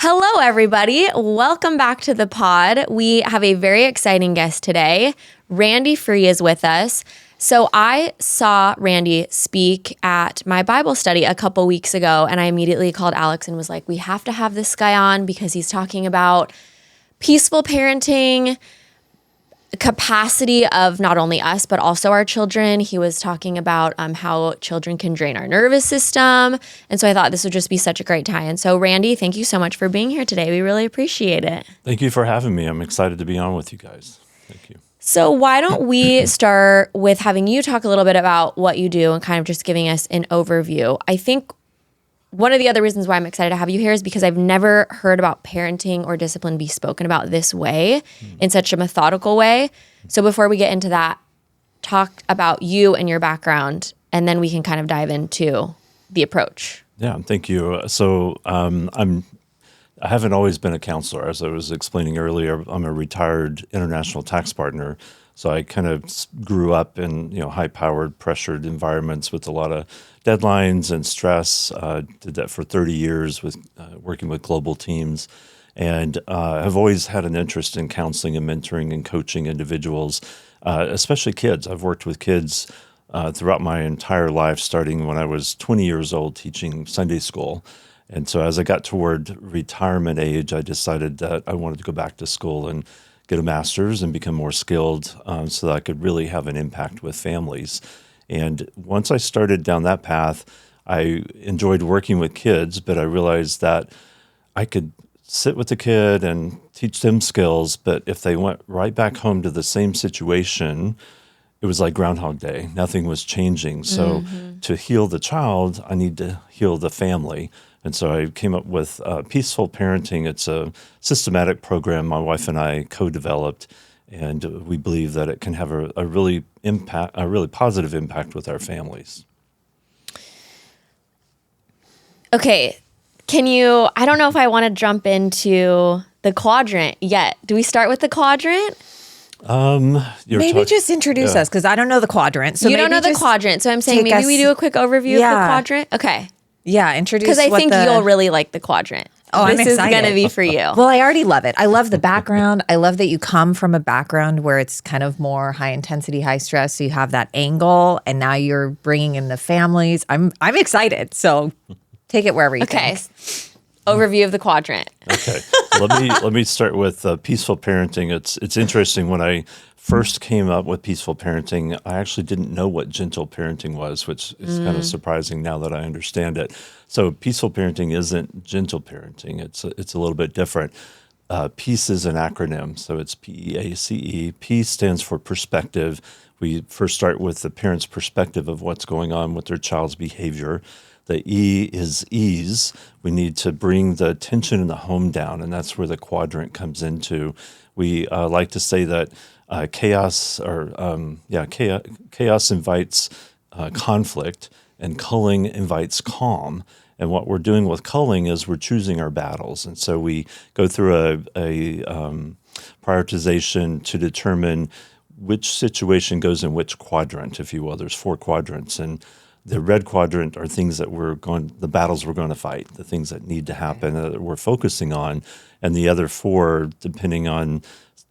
Hello, everybody. Welcome back to the pod. We have a very exciting guest today. Randy Free is with us. So I saw Randy speak at my Bible study a couple weeks ago, and I immediately called Alex and was like, we have to have this guy on because he's talking about peaceful parenting, capacity of not only us, but also our children. He was talking about how children can drain our nervous system. And so I thought this would just be such a great tie-in. So Randy, thank you so much for being here today. We really appreciate it. Thank you for having me. I'm excited to be on with you guys. Thank you. So why don't we start with having you talk a little bit about what you do and kind of just giving us an overview. I think one of the other reasons why I'm excited to have you here is because I've never heard about parenting or discipline be spoken about this way, in such a methodical way. So before we get into that, talk about you and your background, and then we can kind of dive into the approach. Yeah, thank you. So I haven't always been a counselor. As I was explaining earlier, I'm a retired international tax partner. So I kind of grew up in high-powered, pressured environments with a lot of deadlines and stress. Did that for 30 years with working with global teams, and have always had an interest in counseling and mentoring and coaching individuals, especially kids. I've worked with kids throughout my entire life, starting when I was 20 years old teaching Sunday school. And so as I got toward retirement age, I decided that I wanted to go back to school and get a master's and become more skilled so that I could really have an impact with families. And once I started down that path, I enjoyed working with kids, but I realized that I could sit with the kid and teach them skills, but if they went right back home to the same situation, it was like Groundhog Day. Nothing was changing. So to heal the child, I need to heal the family. And so I came up with PEACE-ful Parenting. It's a systematic program my wife and I co-developed, and we believe that it can have a really positive impact with our families. Okay, I don't know if I want to jump into the quadrant yet. Do we start with the quadrant? Maybe just introduce us, because I don't know the quadrant. So you don't know the quadrant, so I'm saying maybe we do a quick overview of the quadrant. Okay. Yeah, introduce. Because I think you'll really like the quadrant. Oh, this is going to be for you. Well, I already love it. I love the background. I love that you come from a background where it's kind of more high intensity, high stress. So you have that angle, and now you're bringing in the families. I'm excited. So take it wherever you think. Overview of the quadrant. Okay. Let me start with peaceful parenting. It's interesting. When I first came up with peaceful parenting, I actually didn't know what gentle parenting was, which is kind of surprising now that I understand it. So peaceful parenting isn't gentle parenting. It's a little bit different. PEACE is an acronym, so it's PEACE. PEACE stands for perspective. We first start with the parent's perspective of what's going on with their child's behavior. The E is ease. We need to bring the tension in the home down, and that's where the quadrant comes into. We like to say that chaos invites conflict, and culling invites calm. And what we're doing with culling is we're choosing our battles. And so we go through a prioritization to determine which situation goes in which quadrant, if you will. There's 4 quadrants, and the red quadrant are things that the battles we're going to fight, the things that need to happen that we're focusing on. And the other 4, depending on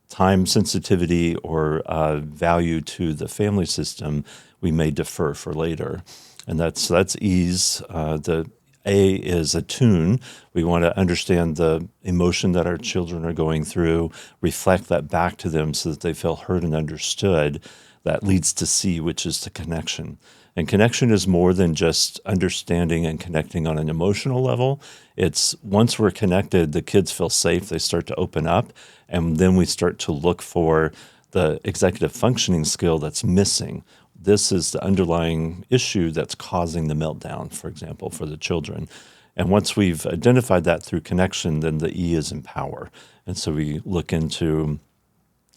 time sensitivity or value to the family system, we may defer for later. And that's ease. The A is attune. We want to understand the emotion that our children are going through, reflect that back to them so that they feel heard and understood. That leads to C, which is the connection. And connection is more than just understanding and connecting on an emotional level. It's once we're connected, the kids feel safe, they start to open up, and then we start to look for the executive functioning skill that's missing. This is the underlying issue that's causing the meltdown, for example, for the children. And once we've identified that through connection, then the E is empower. And so we look into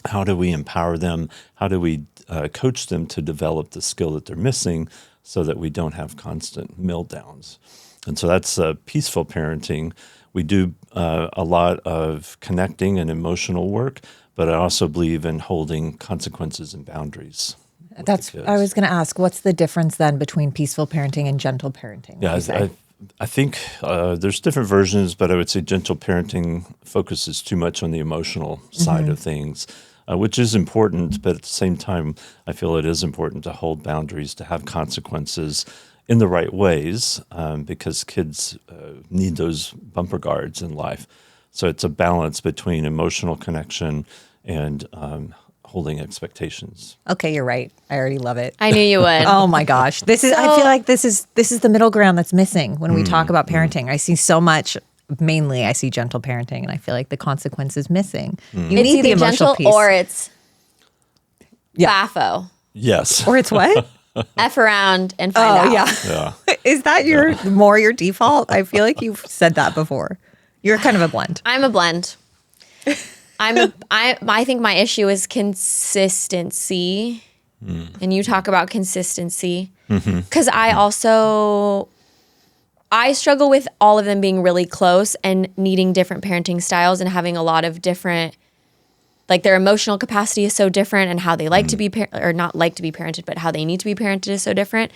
how do we empower them? How do we coach them to develop the skill that they're missing so that we don't have constant meltdowns? And so that's peaceful parenting. We do a lot of connecting and emotional work, but I also believe in holding consequences and boundaries. I was going to ask, what's the difference then between peaceful parenting and gentle parenting? Yeah, I think there's different versions, but I would say gentle parenting focuses too much on the emotional side of things, which is important. But at the same time, I feel it is important to hold boundaries, to have consequences in the right ways, because kids need those bumper guards in life. So it's a balance between emotional connection and holding expectations. Okay, you're right. I already love it. I knew you would. Oh my gosh. I feel like this is the middle ground that's missing when we talk about parenting. I see so much, mainly I see gentle parenting, and I feel like the consequence is missing. You It's need the either emotional gentle piece. or it's FAFO. Yes. Or it's what? F around and find out. Yeah. Yeah. Is that your default? I feel like you've said that before. You're kind of a blend. I'm a blend. I think my issue is consistency. And you talk about consistency. Because I struggle with all of them being really close and needing different parenting styles and having a lot of different, like their emotional capacity is so different, and how they like to be, or not like to be parented, but how they need to be parented is so different.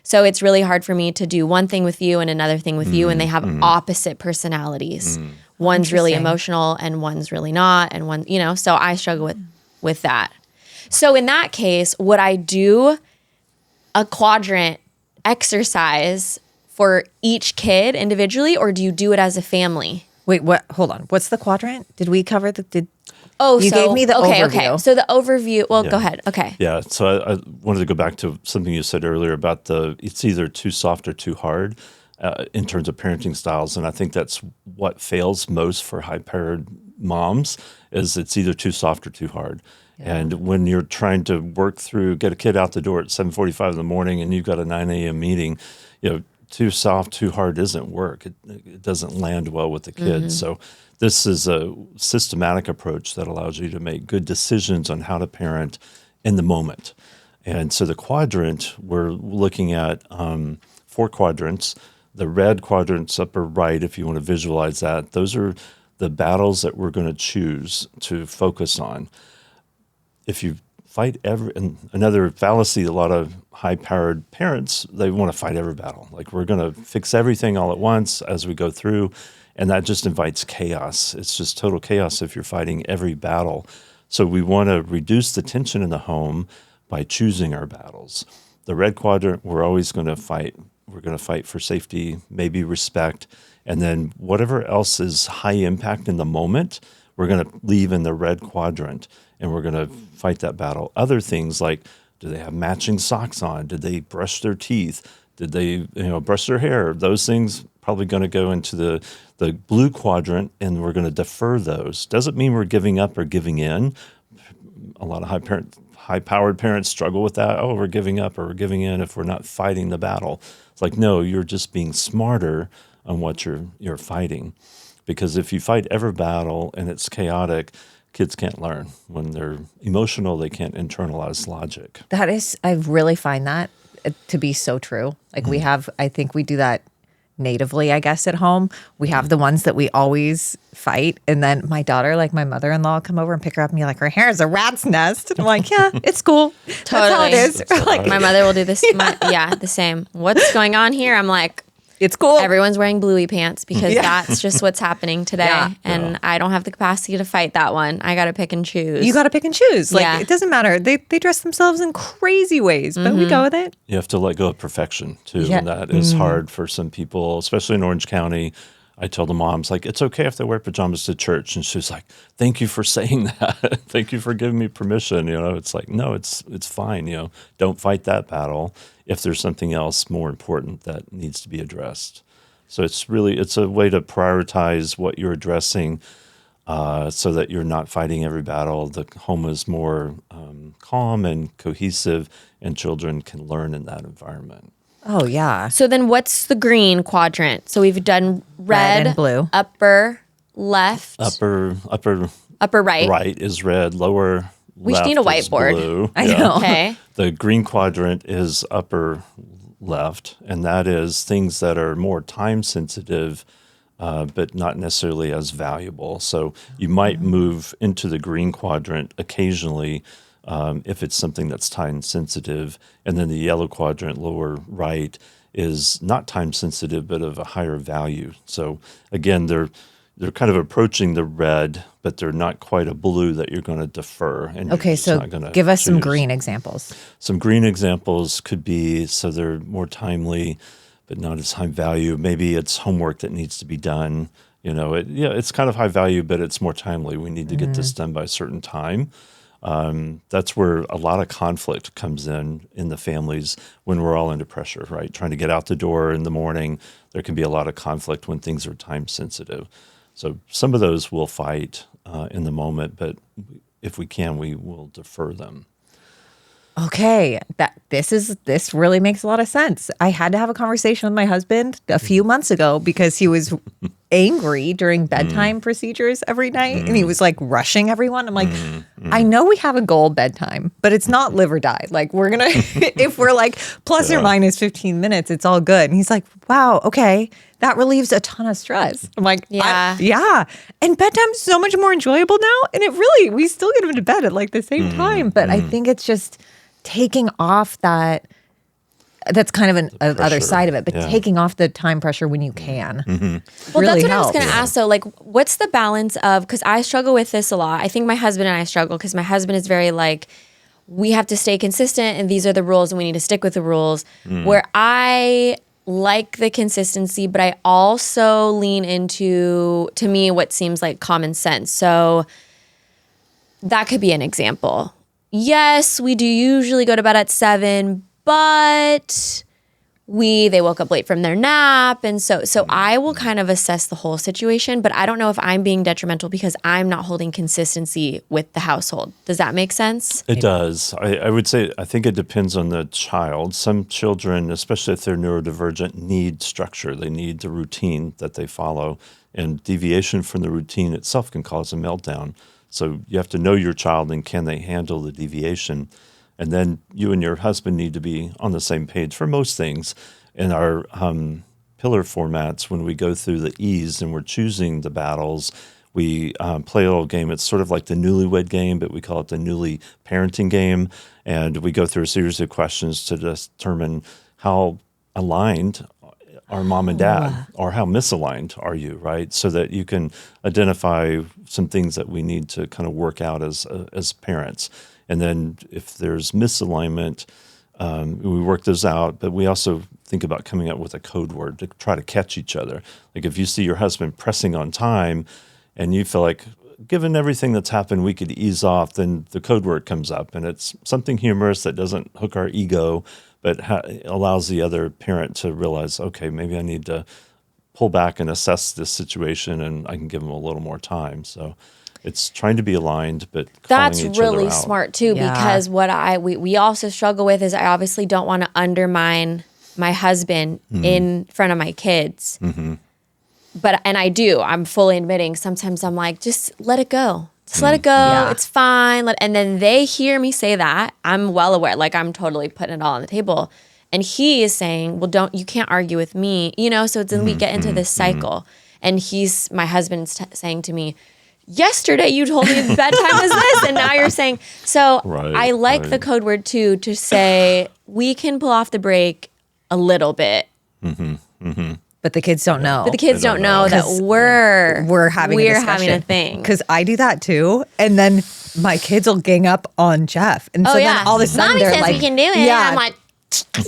So it's really hard for me to do one thing with you and another thing with you, and they have opposite personalities. One's really emotional and one's really not, and one, so I struggle with that. So in that case, would I do a quadrant exercise for each kid individually, or do you do it as a family? Wait, what? Hold on. What's the quadrant? Did we cover the? You gave me the overview. Okay. So the overview. Well, go ahead. Okay. Yeah. So I wanted to go back to something you said earlier about it's either too soft or too hard in terms of parenting styles. And I think that's what fails most for high-powered moms is it's either too soft or too hard. Yeah. And when you're trying to work through, get a kid out the door at 7:45 in the morning and you've got a 9 a.m. meeting, too soft, too hard doesn't work. It doesn't land well with the kids. So this is a systematic approach that allows you to make good decisions on how to parent in the moment. And so the quadrant, we're looking at 4 quadrants. The red quadrant's upper right, if you want to visualize that, those are the battles that we're going to choose to focus on. If you fight and another fallacy, a lot of high-powered parents, they want to fight every battle. Like, we're going to fix everything all at once as we go through, and that just invites chaos. It's just total chaos if you're fighting every battle. So we want to reduce the tension in the home by choosing our battles. The red quadrant, we're always going to fight. We're going to fight for safety, maybe respect, and then whatever else is high impact in the moment, we're going to leave in the red quadrant, and we're going to fight that battle. Other things like, do they have matching socks on? Did they brush their teeth? Did they brush their hair? Those things probably going to go into the blue quadrant, and we're going to defer those. Doesn't mean we're giving up or giving in. A lot of high-powered parents struggle with that. Oh, we're giving up or we're giving in if we're not fighting the battle. It's like, no, you're just being smarter on what you're fighting. Because if you fight every battle and it's chaotic, kids can't learn. When they're emotional, they can't internalize logic. I really find that to be so true. Like I think we do that natively, I guess, at home. We have the ones that we always fight. And then my daughter, like my mother-in-law, come over and pick her up and be like, her hair is a rat's nest. And I'm like, yeah, it's cool. That's how it is. Like, my mother will do this. The same. What's going on here? I'm like, it's cool. Everyone's wearing bluey pants because that's just what's happening today. And I don't have the capacity to fight that one. I got to pick and choose. You got to pick and choose. Like, it doesn't matter. They dress themselves in crazy ways, but we go with it. You have to let go of perfection, too. And that is hard for some people, especially in Orange County. I told the moms, like, it's okay if they wear pajamas to church. And she was like, thank you for saying that. Thank you for giving me permission. It's like, no, it's fine. Don't fight that battle if there's something else more important that needs to be addressed. So it's a way to prioritize what you're addressing so that you're not fighting every battle. The home is more calm and cohesive, and children can learn in that environment. Oh, yeah. So then what's the green quadrant? So we've done red and blue. Upper left. Upper right. Right is red. Lower we left need a whiteboard. is blue. I know. Okay. The green quadrant is upper left, and that is things that are more time sensitive, but not necessarily as valuable. So you might move into the green quadrant occasionally if it's something that's time sensitive, and then the yellow quadrant, lower right, is not time sensitive, but of a higher value. So again, they're kind of approaching the red, but they're not quite a blue that you're going to defer. And you're Okay, just so not gonna give us some choose. green examples. Some green examples could be, so they're more timely, but not as high value. Maybe it's homework that needs to be done. It's kind of high value, but it's more timely. We need to get this done by a certain time. That's where a lot of conflict comes in the families when we're all under pressure, right? Trying to get out the door in the morning. There can be a lot of conflict when things are time sensitive. So some of those we'll fight in the moment, but if we can, we will defer them. Okay, this really makes a lot of sense. I had to have a conversation with my husband a few months ago because he was angry during bedtime procedures every night, and he was like rushing everyone. I'm like, I know we have a goal bedtime, but it's not live or die. Like we're gonna, if we're like plus or minus 15 minutes, it's all good. And he's like, wow, okay, that relieves a ton of stress. I'm like, yeah. And bedtime's so much more enjoyable now, and we still get him to bed at like the same time. But I think it's just taking off that. That's kind of an other side of it, but taking off the time pressure when you can. Well, really that's what helps. I was going to ask. So, like, what's the balance of, because I struggle with this a lot. I think my husband and I struggle because my husband is very like, we have to stay consistent and these are the rules and we need to stick with the rules. Where I like the consistency, but I also lean into, to me, what seems like common sense. So that could be an example. Yes, we do usually go to bed at 7, but they woke up late from their nap. And so I will kind of assess the whole situation, but I don't know if I'm being detrimental because I'm not holding consistency with the household. Does that make sense? It does. I would say, I think it depends on the child. Some children, especially if they're neurodivergent, need structure. They need the routine that they follow. And deviation from the routine itself can cause a meltdown. So you have to know your child and can they handle the deviation? And then you and your husband need to be on the same page for most things. In our pillar formats, when we go through the E's and we're choosing the battles, we play a little game. It's sort of like the newlywed game, but we call it the newly parenting game. And we go through a series of questions to determine how aligned are mom and dad, or how misaligned are you, right? So that you can identify some things that we need to kind of work out as parents. And then if there's misalignment, we work those out, but we also think about coming up with a code word to try to catch each other. Like if you see your husband pressing on time and you feel like, given everything that's happened, we could ease off, then the code word comes up and it's something humorous that doesn't hook our ego, but allows the other parent to realize, okay, maybe I need to pull back and assess this situation and I can give them a little more time. So it's trying to be aligned, but that's calling each really other out. smart too, because what we also struggle with is I obviously don't want to undermine my husband in front of my kids. But I'm fully admitting sometimes I'm like, just let it go. Just let it go. Yeah. It's fine. And then they hear me say that. I'm well aware, like I'm totally putting it all on the table. And he is saying, well, you can't argue with me, so then we get into this cycle. And my husband's saying to me, yesterday you told me bedtime is this, and now you're saying, so I like the code word too, to say we can pull off the brake a little bit. But the kids don't know. But the kids don't know that we're having a thing. Because I do that too. And then my kids will gang up on Jeff. And so then all of a sudden Mommy they're says like, we can do it. Yeah. I'm like,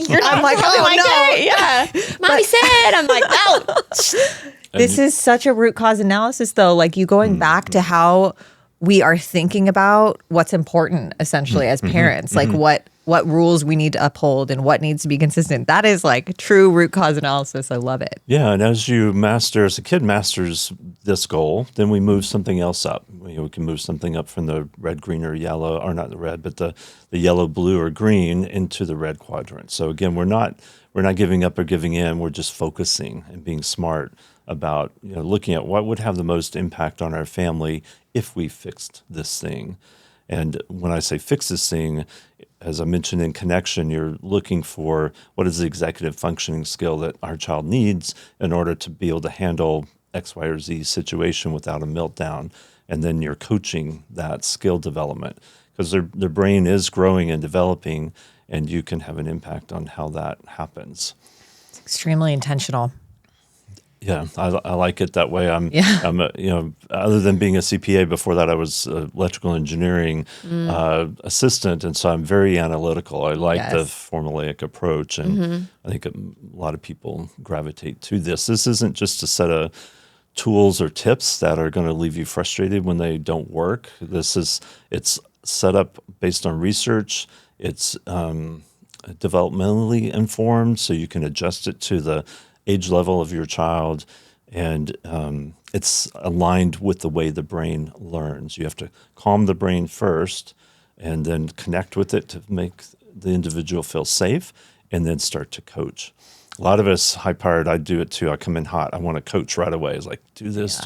you're not like, no. Yeah. Mommy said. I'm like, no. This is such a root cause analysis though. Like you going back to how we are thinking about what's important essentially as parents. Like what rules we need to uphold and what needs to be consistent. That is like true root cause analysis. I love it. Yeah, and as a kid masters this goal, then we move something else up. We can move something up from the red, green, or yellow, or not the red, but the yellow, blue, or green into the red quadrant. So again, we're not giving up or giving in. We're just focusing and being smart about looking at what would have the most impact on our family if we fixed this thing. And when I say fix this thing, as I mentioned in connection, you're looking for what is the executive functioning skill that our child needs in order to be able to handle X, Y, or Z situation without a meltdown. And then you're coaching that skill development because their brain is growing and developing, and you can have an impact on how that happens. Extremely intentional. Yeah, I like it that way. I'm other than being a CPA, before that I was electrical engineering assistant, and so I'm very analytical. I like the formulaic approach, and I think a lot of people gravitate to this. This isn't just a set of tools or tips that are going to leave you frustrated when they don't work. It's set up based on research. It's developmentally informed, so you can adjust it to the age level of your child, and it's aligned with the way the brain learns. You have to calm the brain first and then connect with it to make the individual feel safe, and then start to coach. A lot of us high-powered, I do it too. I come in hot. I want to coach right away. It's like, do this,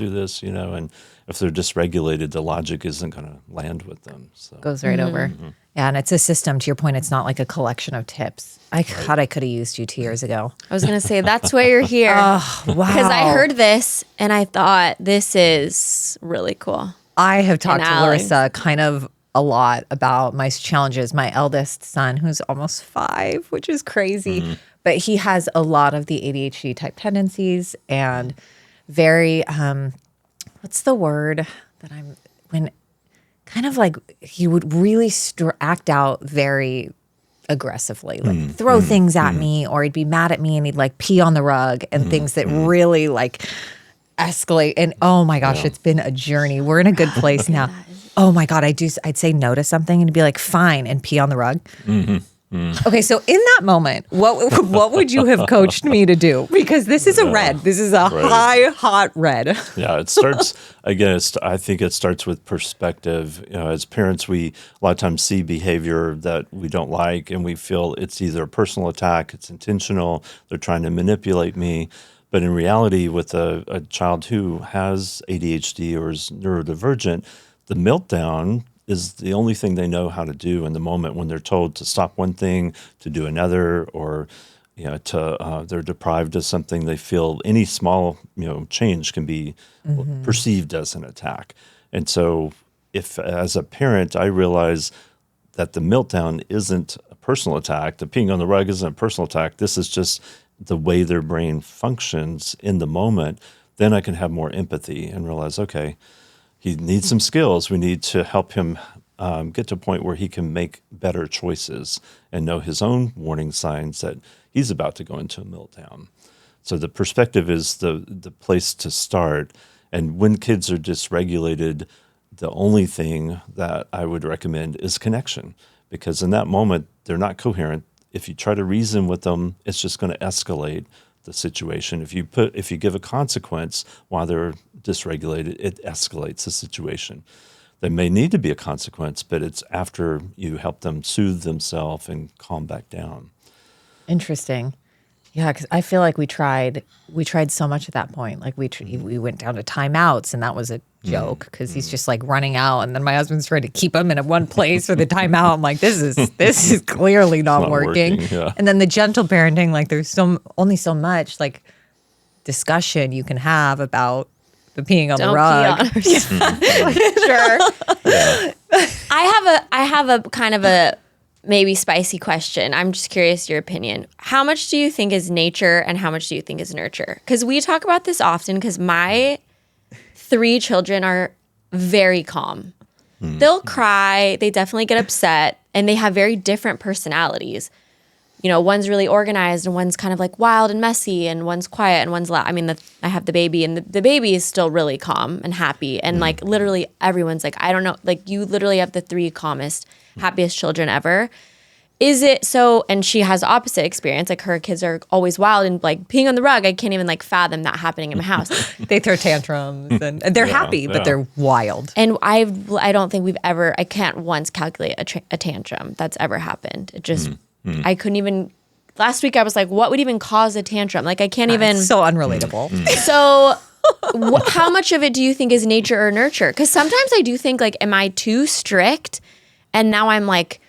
and if they're dysregulated, the logic isn't going to land with them. So goes right over. Yeah, and it's a system. To your point, it's not like a collection of tips. I thought I could have used you 2 years ago. I was going to say, that's why you're here. Oh, wow. Because I heard this and I thought, this is really cool. I have talked to Alex. Lorissa kind of a lot about my challenges. My eldest son, who's almost 5, which is crazy, but he has a lot of the ADHD type tendencies and very, what's the word that when kind of like he would really act out very aggressively, like throw things at me, or he'd be mad at me and he'd like pee on the rug and things that really like escalate. And oh my gosh, it's been a journey. We're in a good place now. Oh my God, I'd say no to something and he'd be like, fine, and pee on the rug. Okay, so in that moment, what would you have coached me to do? Because this is a red. This is a high, hot red. Yeah, it starts, again, I think it starts with perspective. As parents, we a lot of times see behavior that we don't like, and we feel it's either a personal attack, it's intentional, they're trying to manipulate me. But in reality, with a child who has ADHD or is neurodivergent, the meltdown is the only thing they know how to do in the moment when they're told to stop one thing, to do another, or they're deprived of something. They feel any small change can be perceived as an attack. And so, if as a parent I realize that the meltdown isn't a personal attack, the peeing on the rug isn't a personal attack, this is just the way their brain functions in the moment, then I can have more empathy and realize, okay, he needs some skills. We need to help him get to a point where he can make better choices and know his own warning signs that he's about to go into a meltdown. So the perspective is the place to start. And when kids are dysregulated, the only thing that I would recommend is connection, because in that moment, they're not coherent. If you try to reason with them, it's just going to escalate the situation. If you give a consequence while they're dysregulated, it escalates the situation. There may need to be a consequence, but it's after you help them soothe themselves and calm back down. Interesting. Yeah, because I feel like we tried so much at that point. Like we went down to timeouts, and that was a joke because he's just like running out, and then my husband's trying to keep him in one place for the timeout. I'm like, this is clearly not working. Yeah. And then the gentle parenting, like there's only so much like discussion you can have about the peeing on the rug. Sure. Yeah. I have a kind of a maybe spicy question. I'm just curious your opinion. How much do you think is nature and how much do you think is nurture? Because we talk about this often because my 3 children are very calm. They'll cry, they definitely get upset, and they have very different personalities. One's really organized and one's kind of like wild and messy, and one's quiet and one's loud. I mean, I have the baby, and the baby is still really calm and happy. And like literally everyone's like, I don't know, like you literally have the 3 calmest, happiest children ever. Is it so? And she has the opposite experience. Like her kids are always wild and like peeing on the rug. I can't even like fathom that happening in my house. They throw tantrums and they're happy, but they're wild. And I don't think I can't once calculate a tantrum that's ever happened. It just, I couldn't even, last week I was like, what would even cause a tantrum? Like I can't even. It's so unrelatable. So how much of it do you think is nature or nurture? Because sometimes I do think like, am I too strict? And now I'm like,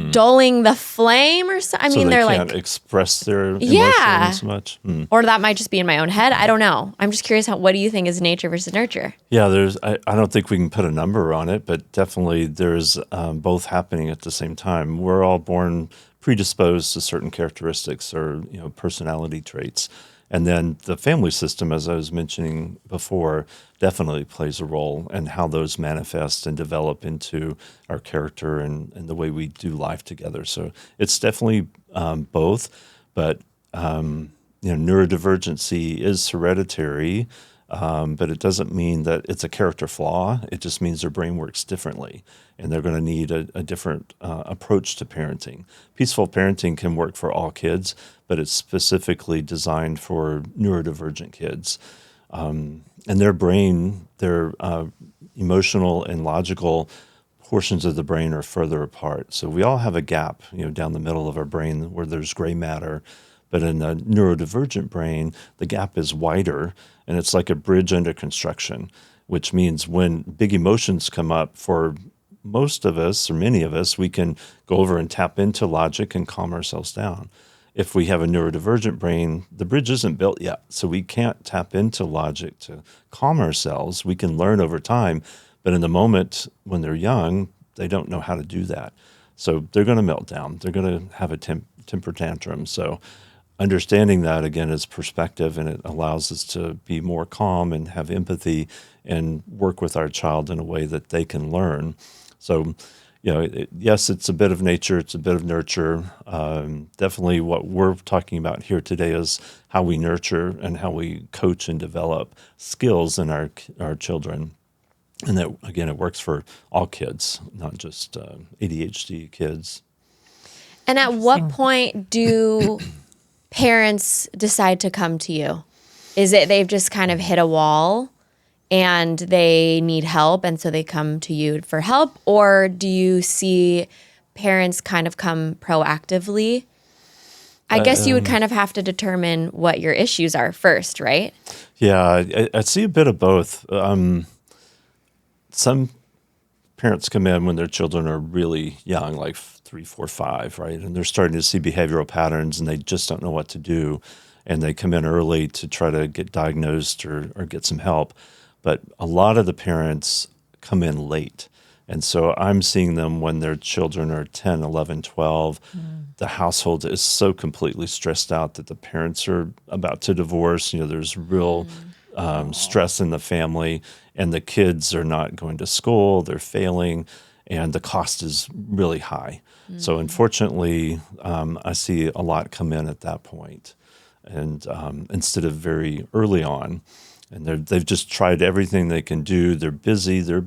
dulling the flame or something. I mean, they they're can't like express their emotions much. Or that might just be in my own head. I don't know. I'm just curious what do you think is nature versus nurture? Yeah, I don't think we can put a number on it, but definitely there's both happening at the same time. We're all born predisposed to certain characteristics or personality traits. And then the family system, as I was mentioning before, definitely plays a role in how those manifest and develop into our character and the way we do life together. So it's definitely both, but neurodivergency is hereditary, but it doesn't mean that it's a character flaw. It just means their brain works differently, and they're going to need a different approach to parenting. Peaceful parenting can work for all kids, but it's specifically designed for neurodivergent kids. And their brain, their emotional and logical portions of the brain are further apart. So we all have a gap, down the middle of our brain where there's gray matter. But in the neurodivergent brain, the gap is wider, and it's like a bridge under construction, which means when big emotions come up for most of us, or many of us, we can go over and tap into logic and calm ourselves down. If we have a neurodivergent brain, the bridge isn't built yet, so we can't tap into logic to calm ourselves. We can learn over time, but in the moment when they're young, they don't know how to do that. So they're going to melt down. They're going to have a temper tantrum. So understanding that, again, is perspective, and it allows us to be more calm and have empathy and work with our child in a way that they can learn. So, yes, it's a bit of nature, it's a bit of nurture. Definitely what we're talking about here today is how we nurture and how we coach and develop skills in our children. And that, again, it works for all kids, not just ADHD kids. And at what point do parents decide to come to you? Is it they've just kind of hit a wall and they need help, and so they come to you for help? Or do you see parents kind of come proactively? I guess you would kind of have to determine what your issues are first, right? Yeah, I see a bit of both. Some parents come in when their children are really young, like 3, 4, 5, right? And they're starting to see behavioral patterns and they just don't know what to do. And they come in early to try to get diagnosed or get some help. But a lot of the parents come in late. And so I'm seeing them when their children are 10, 11, 12. The household is so completely stressed out that the parents are about to divorce. There's real stress in the family, and the kids are not going to school, they're failing, and the cost is really high. So unfortunately, I see a lot come in at that point, and instead of very early on. And they've just tried everything they can do. They're busy. They're,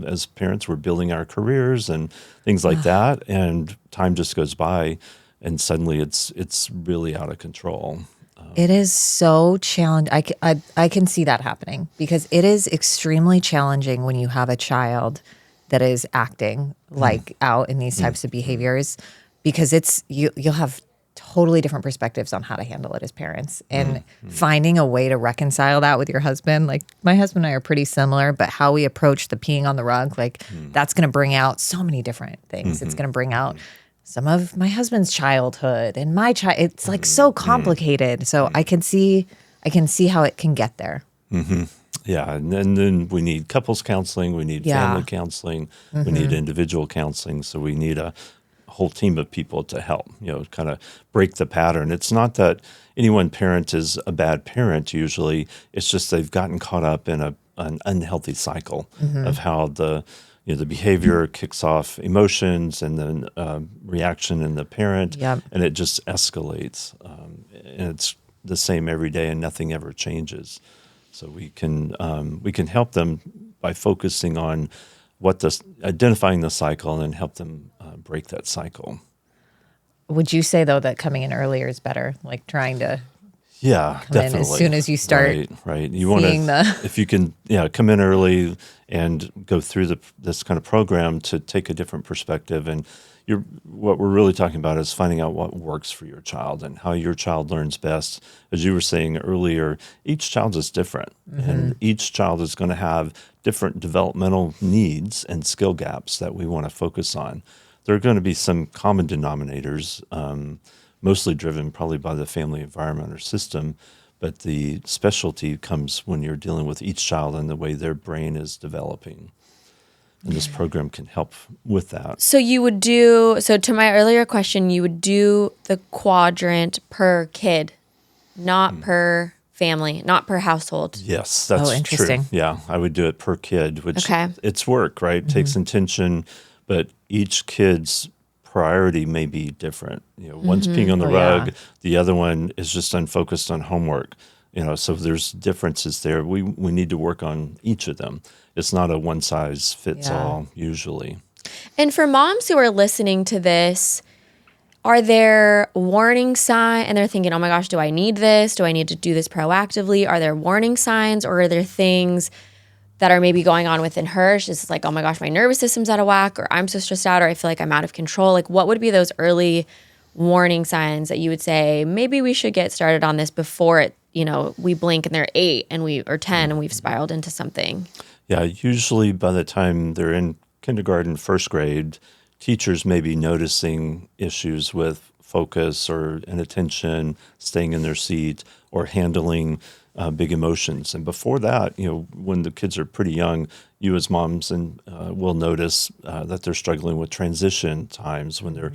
as parents, we're building our careers and things like that. And time just goes by, and suddenly it's really out of control. It is so challenging. I can see that happening because it is extremely challenging when you have a child that is acting like out in these types of behaviors, because you'll have totally different perspectives on how to handle it as parents, and finding a way to reconcile that with your husband. Like my husband and I are pretty similar, but how we approach the peeing on the rug, that's going to bring out so many different things. It's going to bring out some of my husband's childhood and my child. It's like so complicated. So I can see how it can get there. Yeah, and then we need couples counseling, we need family counseling, we need individual counseling. So we need a whole team of people to help, kind of break the pattern. It's not that any one parent is a bad parent usually. It's just they've gotten caught up in an unhealthy cycle of how the behavior kicks off emotions and then reaction in the parent, and it just escalates. And it's the same every day, and nothing ever changes. So we can help them by focusing on identifying the cycle and then help them break that cycle. Would you say though that coming in earlier is better? Like trying to come definitely. in as soon as you start right. You want to, if you can, come in early and go through this kind of program to take a different perspective. And what we're really talking about is finding out what works for your child and how your child learns best. As you were saying earlier, each child is different, and each child is going to have different developmental needs and skill gaps that we want to focus on. There are going to be some common denominators, mostly driven probably by the family environment or system, but the specialty comes when you're dealing with each child and the way their brain is developing. And this program can help with that. So you would do, so to my earlier question, you would do the quadrant per kid, not per family, not per household. Yes, that's interesting. true. Yeah, I would do it per kid, which Okay. it's work, right? It takes intention, but each kid's priority may be different. One's peeing on the rug, the other one is just unfocused on homework. So there's differences there. We need to work on each of them. It's not a one size fits all usually. And for moms who are listening to this, are there warning signs? And they're thinking, oh my gosh, do I need this? Do I need to do this proactively? Are there warning signs, or are there things that are maybe going on within her? She's like, oh my gosh, my nervous system's out of whack, or I'm so stressed out, or I feel like I'm out of control. Like, what would be those early warning signs that you would say, maybe we should get started on this before it, we blink and they're 8 and or 10 and we've spiraled into something? Yeah, usually by the time they're in kindergarten, first grade, teachers may be noticing issues with focus or inattention, staying in their seat, or handling big emotions. And before that, when the kids are pretty young, you as moms will notice that they're struggling with transition times when they're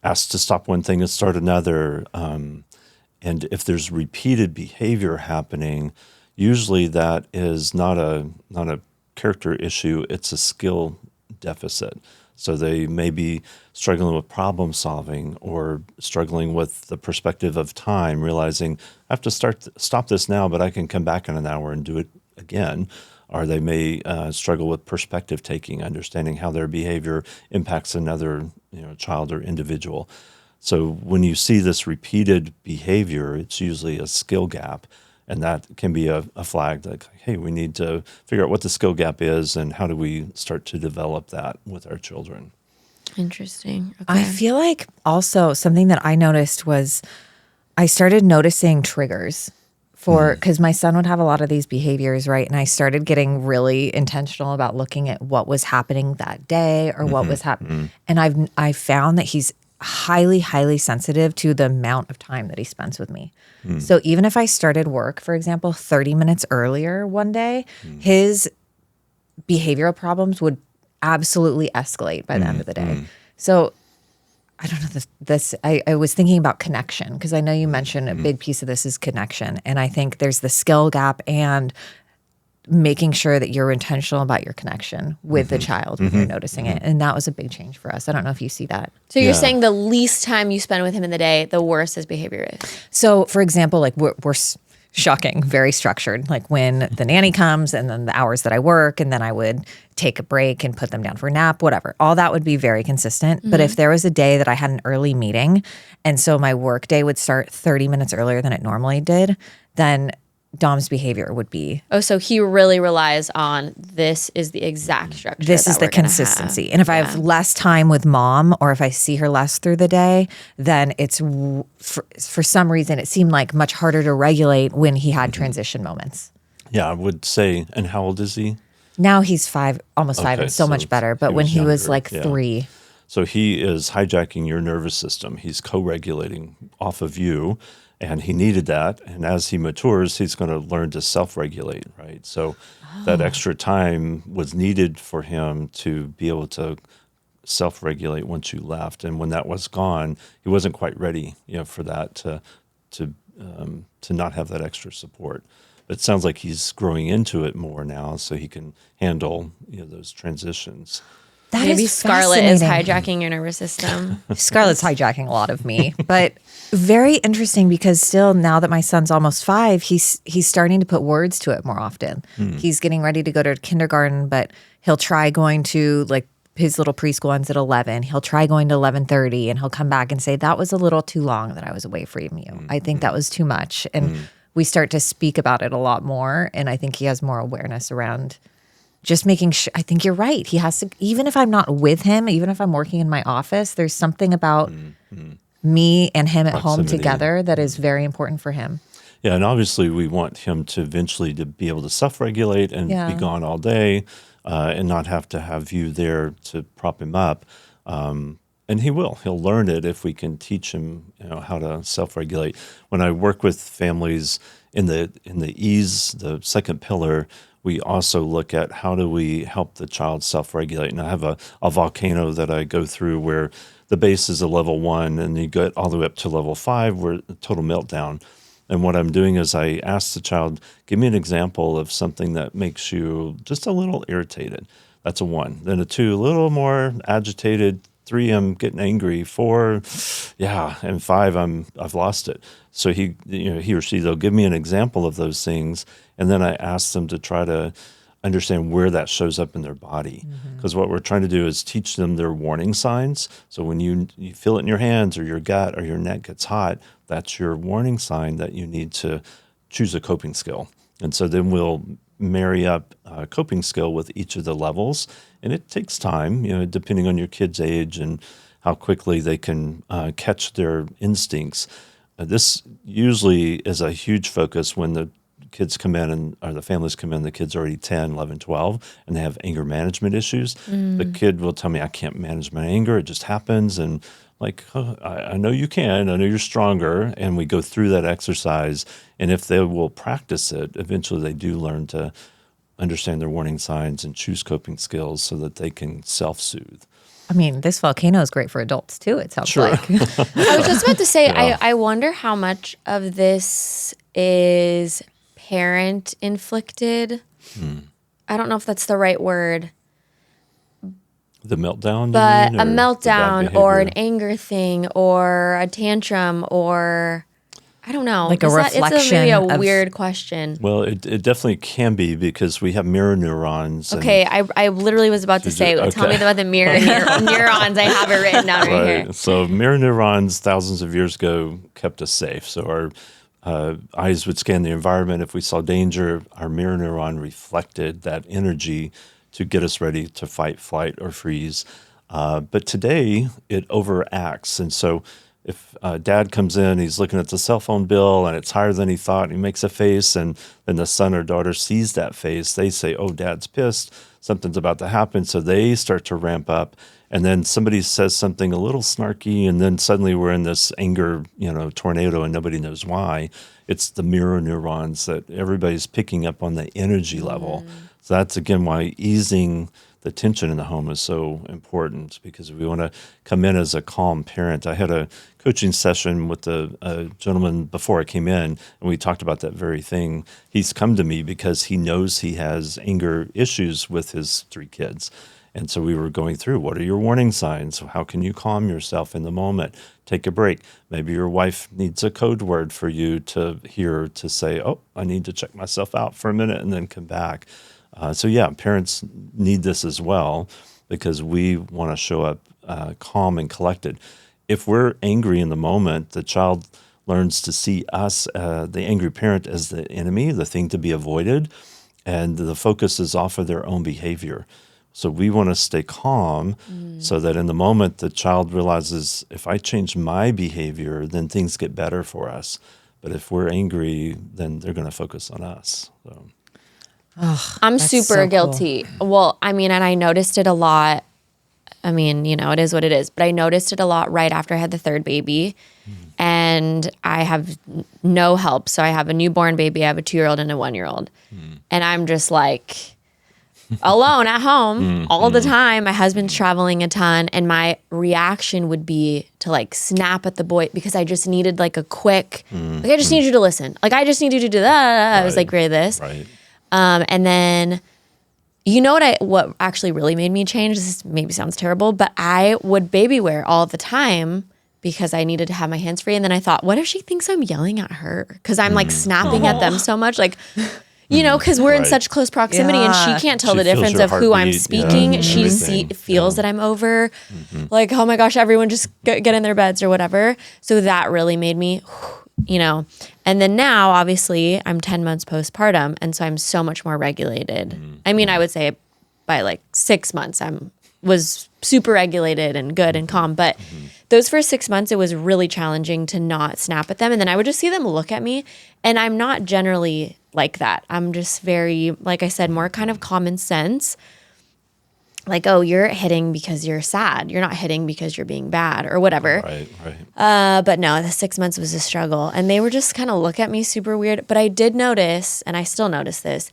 asked to stop one thing and start another. And if there's repeated behavior happening, usually that is not a character issue, it's a skill deficit. So they may be struggling with problem solving or struggling with the perspective of time, realizing I have to stop this now, but I can come back in an hour and do it again. Or they may struggle with perspective taking, understanding how their behavior impacts another child or individual. So when you see this repeated behavior, it's usually a skill gap. And that can be a flag that, hey, we need to figure out what the skill gap is and how do we start to develop that with our children. Interesting. Okay. I feel like also something that I noticed was I started noticing triggers because my son would have a lot of these behaviors, right? And I started getting really intentional about looking at what was happening that day or what was happening. And I found that he's highly, highly sensitive to the amount of time that he spends with me. So even if I started work, for example, 30 minutes earlier one day, his behavioral problems would absolutely escalate by the end of the day. So I don't know I was thinking about connection, because I know you mentioned a big piece of this is connection. And I think there's the skill gap and making sure that you're intentional about your connection with the child when you're noticing it. And that was a big change for us. I don't know if you see that. So you're saying the least time you spend with him in the day, the worse his behavior is. So for example, like we're shocking, very structured. Like when the nanny comes and then the hours that I work, and then I would take a break and put them down for a nap, whatever. All that would be very consistent. But if there was a day that I had an early meeting, and so my work day would start 30 minutes earlier than it normally did, then Dom's behavior would be. Oh, so he really relies on this is the exact structure. This is the consistency. And if I have less time with mom, or if I see her less through the day, then it's for some reason it seemed like much harder to regulate when he had transition moments. Yeah, I would say. And how old is he? Now he's 5, almost 5, and so much better. But when he was like 3. So he is hijacking your nervous system. He's co-regulating off of you. And he needed that. And as he matures, he's going to learn to self-regulate, right? So that extra time was needed for him to be able to self-regulate once you left. And when that was gone, he wasn't quite ready, for that to not have that extra support. It sounds like he's growing into it more now, so he can handle those transitions. Maybe Scarlett is hijacking your nervous system. Scarlett's hijacking a lot of me, but very interesting, because still now that my son's almost 5, he's starting to put words to it more often. He's getting ready to go to kindergarten, but he'll try going to like his little preschool ends at 11. He'll try going to 11:30, and he'll come back and say, that was a little too long that I was away from you. I think that was too much. And we start to speak about it a lot more. And I think he has more awareness around just making sure. I think you're right. He has to, even if I'm not with him, even if I'm working in my office, there's something about me and him at home together that is very important for him. Yeah, and obviously we want him to eventually to be able to self-regulate and be gone all day and not have to have you there to prop him up. And he will. He'll learn it if we can teach him, how to self-regulate. When I work with families in the ease, the second pillar, we also look at how do we help the child self-regulate. And I have a volcano that I go through where the base is a level 1 and you get all the way up to level 5 where total meltdown. And what I'm doing is I ask the child, give me an example of something that makes you just a little irritated. That's a 1. Then a 2, a little more agitated. 3, I'm getting angry. 4, yeah, and 5, I've lost it. So he or she, they'll give me an example of those things, and then I ask them to try to understand where that shows up in their body. Because what we're trying to do is teach them their warning signs. So when you feel it in your hands or your gut or your neck gets hot, that's your warning sign that you need to choose a coping skill. And so then we'll marry up a coping skill with each of the levels. And it takes time, depending on your kid's age and how quickly they can catch their instincts. This usually is a huge focus when the kids come in or the families come in, the kid's already 10, 11, 12, and they have anger management issues. The kid will tell me, I can't manage my anger. It just happens. And like, oh, I know you can. I know you're stronger. And we go through that exercise. And if they will practice it, eventually they do learn to understand their warning signs and choose coping skills so that they can self-soothe. I mean, this volcano is great for adults too, it sounds like. I was just about to say, I wonder how much of this is parent inflicted. I don't know if that's the right word. The meltdown? But a meltdown or an anger thing or a tantrum or I don't know. Like a reflection. It's maybe a weird question. Well, it definitely can be because we have mirror neurons. Okay, I literally was about to say, tell me about the mirror neurons. I have it written down right here. So mirror neurons thousands of years ago kept us safe. So our eyes would scan the environment. If we saw danger, our mirror neuron reflected that energy to get us ready to fight, flight, or freeze. But today, it overacts. And so if dad comes in, he's looking at the cell phone bill and it's higher than he thought, and he makes a face, and then the son or daughter sees that face, they say, oh, dad's pissed, something's about to happen. So they start to ramp up. And then somebody says something a little snarky, and then suddenly we're in this anger, tornado, and nobody knows why. It's the mirror neurons that everybody's picking up on the energy level. So that's, again, why easing the tension in the home is so important, because we want to come in as a calm parent. I had a coaching session with a gentleman before I came in, and we talked about that very thing. He's come to me because he knows he has anger issues with his 3 kids. And so we were going through, what are your warning signs? How can you calm yourself in the moment? Take a break. Maybe your wife needs a code word for you to hear to say, oh, I need to check myself out for a minute and then come back. So parents need this as well, because we want to show up calm and collected. If we're angry in the moment, the child learns to see us, the angry parent, as the enemy, the thing to be avoided, and the focus is off of their own behavior. So we want to stay calm so that in the moment the child realizes, if I change my behavior, then things get better for us. But if we're angry, then they're going to focus on us. So. I'm super guilty. Cool. Well, I mean, and I noticed it a lot. I mean, it is what it is. But I noticed it a lot right after I had the 3rd baby. And I have no help. So I have a newborn baby. I have a 2-year-old and a 1-year-old. And I'm just like alone at home all the time. My husband's traveling a ton. And my reaction would be to like snap at the boy, because I just needed like a quick, I just need you to listen. Like, I just need you to do that. Right. I was like, great, this. Right. And then, what actually really made me change, this maybe sounds terrible, but I would baby wear all the time because I needed to have my hands free. And then I thought, what if she thinks I'm yelling at her? Because I'm like snapping at them so much. Like, because we're in such close proximity and she can't tell the difference of who I'm speaking. She feels that I'm over. Like, oh my gosh, everyone just get in their beds or whatever. So that really made me, And then now, obviously, I'm 10 months postpartum, and so I'm so much more regulated. I mean, I would say by like 6 months, was super regulated and good and calm. But those first 6 months, it was really challenging to not snap at them. And then I would just see them look at me, and I'm not generally like that. I'm just very, like I said, more kind of common sense. Like, oh, you're hitting because you're sad. You're not hitting because you're being bad or whatever. Right. But no, the 6 months was a struggle. And they were just kind of look at me super weird. But I did notice, and I still notice this,